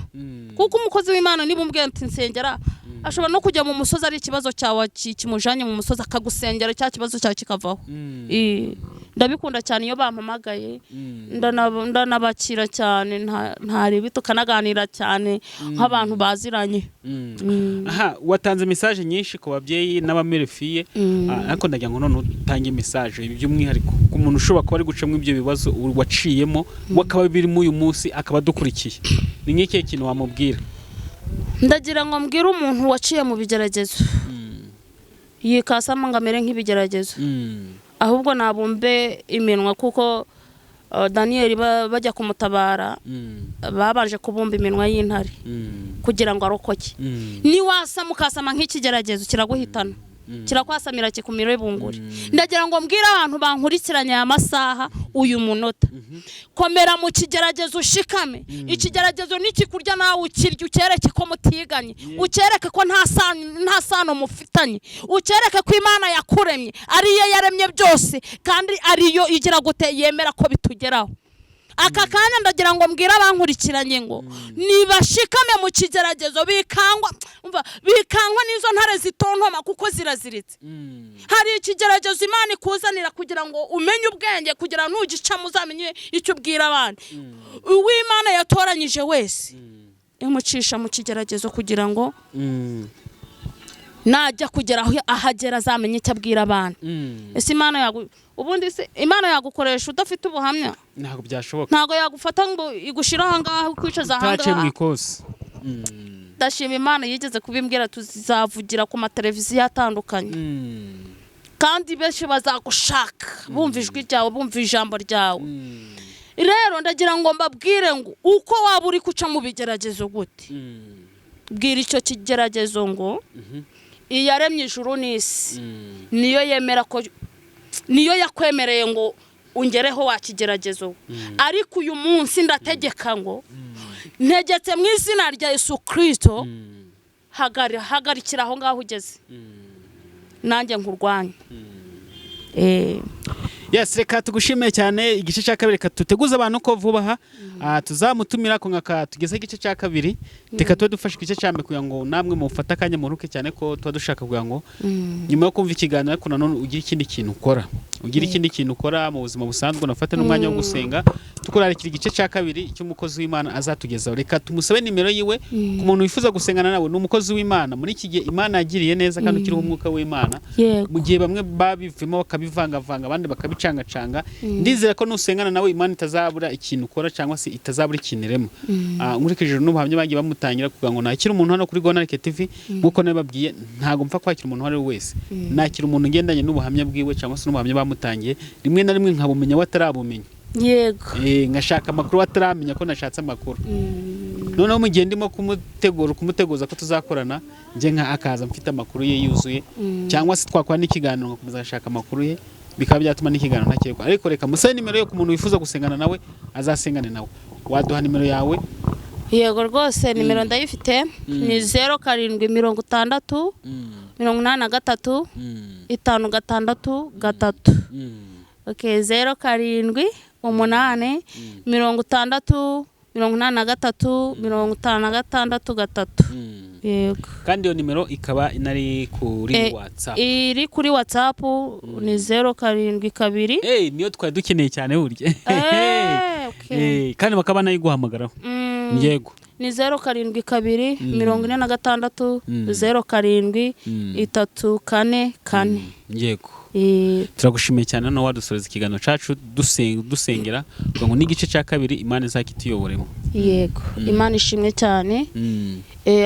kuko umukozi w'Imana niba umbwiye ati nsengera ashobora no kujya mu musozi ari ikibazo cyawe kimujanye mu musozi akagusengera cya kibazo cyawe kikavaho. Ndabikunda cyane iyo bampamagaye ndanabakira cyane ntari tukanaganira cyane nk'abantu baziranye. Aha watanze message nyinshi ku babyeyi n'abamerefiye ariko ndagira ngo none utange message by'umwihariko ku muntu ushobora kuba ari gucamo ibyo bibazo waciyemo wakaba biri mu uyu munsi akaba dukurikiye. Ni nk'iki kintu wamubwira? Ndagira ngo mbwire umuntu waciye mu bigeragezo yikasama ngo amere nk'ibigeragezo, ahubwo nabumbe iminwa kuko Daniel bajya kumutabara babanje kubumba iminwa y'intare kugira ngo arokoke. Ni wasama ukasama nk'ikigeragezo kiraguhitana, kirakwasamira kikumira ibunguri. Ndagira ngo mbwira abantu bankurikiranye aya masaha uyu munota, komera mu kigeragezo ushikame. Ikigeragezo nikikurya nawe ukirya ukereke ko mutiganye, ukereke ko nta sano mufitanye, ukereke ko Imana yakuremye ariyo yaremye byose kandi ariyo igira gute yemera ko bitugeraho. Aka kanya ndagira ngo mbwira abankurikiranye ngo nibashikame mu kigeragezo bikangwa n'izo ntare zitontoma kuko ziraziritse. Hari ikigeragezo Imana ikuzanira kugira ngo umenye ubwenge, kugira nugica muzamenye icyo ubwira abandi. Uw'Imana yatoranyije wese imucisha mu kigeragezo kugira ngo najya kugera aho ahagera azamenye icyo abwira abandi. Ese ubundi se Imana yagukoresha udafite ubuhamya? Ntabwo byashoboka. Ntabwo yagufata ngo igushira ahangaha kwicaza ahangaha. Tace mwikoze. Ndashima Imana yigeze kubimbwira tuzavugira ku mateleviziyo atandukanye. Kandi benshi bazagushaka bumva ijwi ryawe, bumva ijambo ryawe. Rero ndagira ngo mbabwire ngo uko waba uri kuca mu bigeragezo gute, bwira icyo kigeragezo ngo iyaremye ijuru n'isi niyo yemera ko niyo yakwemereye ngo ungereho wakigeragezo. Ariko uyu munsi ndategeka ngo ntegetse mu izina rya Yesu Kristo hagarikira aho ngaho ugeze nanjye nkurwanye. Yes, reka tugushimiye cyane. Igice cya kabiri katuteguza abantu ko vuba tuzamutumira ko nkaka tugeze igice cya kabiri, teka tuwe dufashe igice cya mbere kugira ngo namwe mufata kanya muruke cyane ko tuba dushaka kugira ngo nyuma yo kumva ikiganiro ariko nanone ugira ikindi kintu ukora, mu buzima busanzwe, unafate n'umwanya wo gusenga. Tukurarikira igice cya kabiri cy'umukozi w'Imana azatugezaho. Reka tumusabe nimero yiwe ku muntu wifuza gusengana nawe. N'umukozi w'Imana muri iki gihe Imana yagiriye neza kandi ukiriho umwuka w'Imana. Mu gihe bamwe babivimo bakabivangavanga abandi bakabicangacanga, ndizera ko nusengana nawe Imana itazabura ikintu ukora cyangwa se itazabura ikintu irema. Nkurikije n'ubuhamya bagiye bamutangira kugira ngo nakira umuntu hano kuri Gonarike TV nkuko nababwiye, ntago mpfa kwakira umuntu wari wese, nakira umuntu ngendanye n'ubuhamya bwiwe cyangwa se n'ubuhamya bamutangiye. Rimwe na rimwe nkabumenya watarabumenya. Yego. Ngashaka amakuru wataramenya ko nashatse amakuru. Noneho mu gihe ndimo kumuteguza ko tuzakorana, nje nka akaza mfite amakuru ye yuzuye, cyangwa se twakora n'ikiganiro ngakomeza gashaka amakuru ye, bikaba byatuma n'ikiganiro ntakekwa. Ariko reka musabe nimero yo ku muntu wifuza gusengana nawe azasengane nawe. Waduha nimero yawe? Yego rwose nimero ndayifite, ni 0760 83 563. Okay, 07 8 63 83 56. Yego. Kandi iyo nimero ikaba inari kuri WhatsApp. Iri kuri WhatsApp ni 072. Niyo twari dukeneye cyane burya. Kandi bakaba nayiguhamagaraho. Yego. Ni 072 46 07 344. Yego. Turagushimiye cyane no wadusoreza ikiganiro cyacu dusengera ngo n'igice cya kabiri Imana izakituyoboremo. Yego. Imana ishimwe cyane.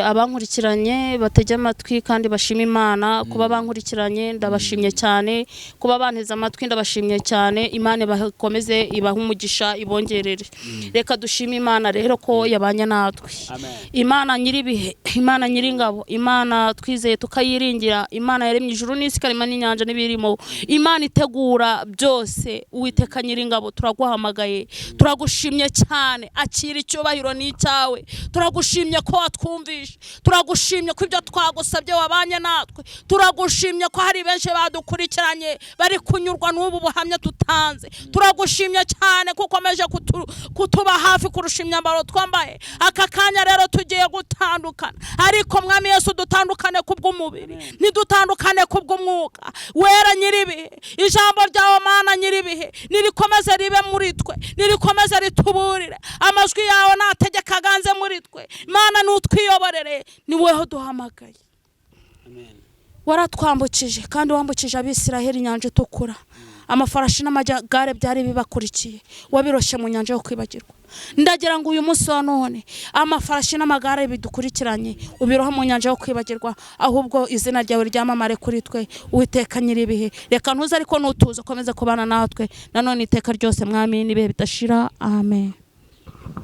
Abankurikiranye batege amatwi kandi bashima Imana. Kuba bankurikiranye ndabashimye cyane, kuba banteze amatwi ndabashimye cyane. Imana bakomeze ibaha umugisha ibongerere. Reka dushime Imana rero ko yabanye natwe. Imana nyiribihe, Imana nyiringabo, Imana twizeye tukayiringira, Imana yaremye ijuru n'isi karema n'inyanja n'ibirimo, Imana itegura byose. Uwiteka nyiringabo turaguhamagaye, turagushimye cyane. Akira icyubahiro n'icyawe. Turagushimye ko watwumva watwumvishe, turagushimye ko ibyo twagusabye wabanye natwe, turagushimye ko hari benshi badukurikiranye bari kunyurwa n'ubu buhamya tutanze, turagushimye cyane ko ukomeje kutuba hafi kurusha imyambaro twambaye. Aka kanya rero tugiye gutandukana, ariko mwami Yesu dutandukane kubw'umubiri, ntidutandukane kubw'umwuka wera nyiribihe. Ijambo ryawe Mana nyiribihe nirikomeze ribe muri twe, nirikomeze rituburire, amajwi yawe nategeka aganze muri twe. Mana nutwiyoborere, ni weho duhamagaye. Amen. Waratwambukije kandi wambukije Abisiraheli inyanja itukura, amafarashi n'amagare byari bibakurikiye, wabiroshe mu nyanja yo kwibagirwa. Ndagira ngo uyu munsi wa none amafarashi n'amagare bidukurikiranye ubiroha mu nyanja yo kwibagirwa, ahubwo izina ryawe ryamamare kuri twe. Uwiteka nyiribihe, reka ntuze ariko nutuza ukomeze kubana natwe nanone iteka ryose mwami, nibihe bidashira. Amen.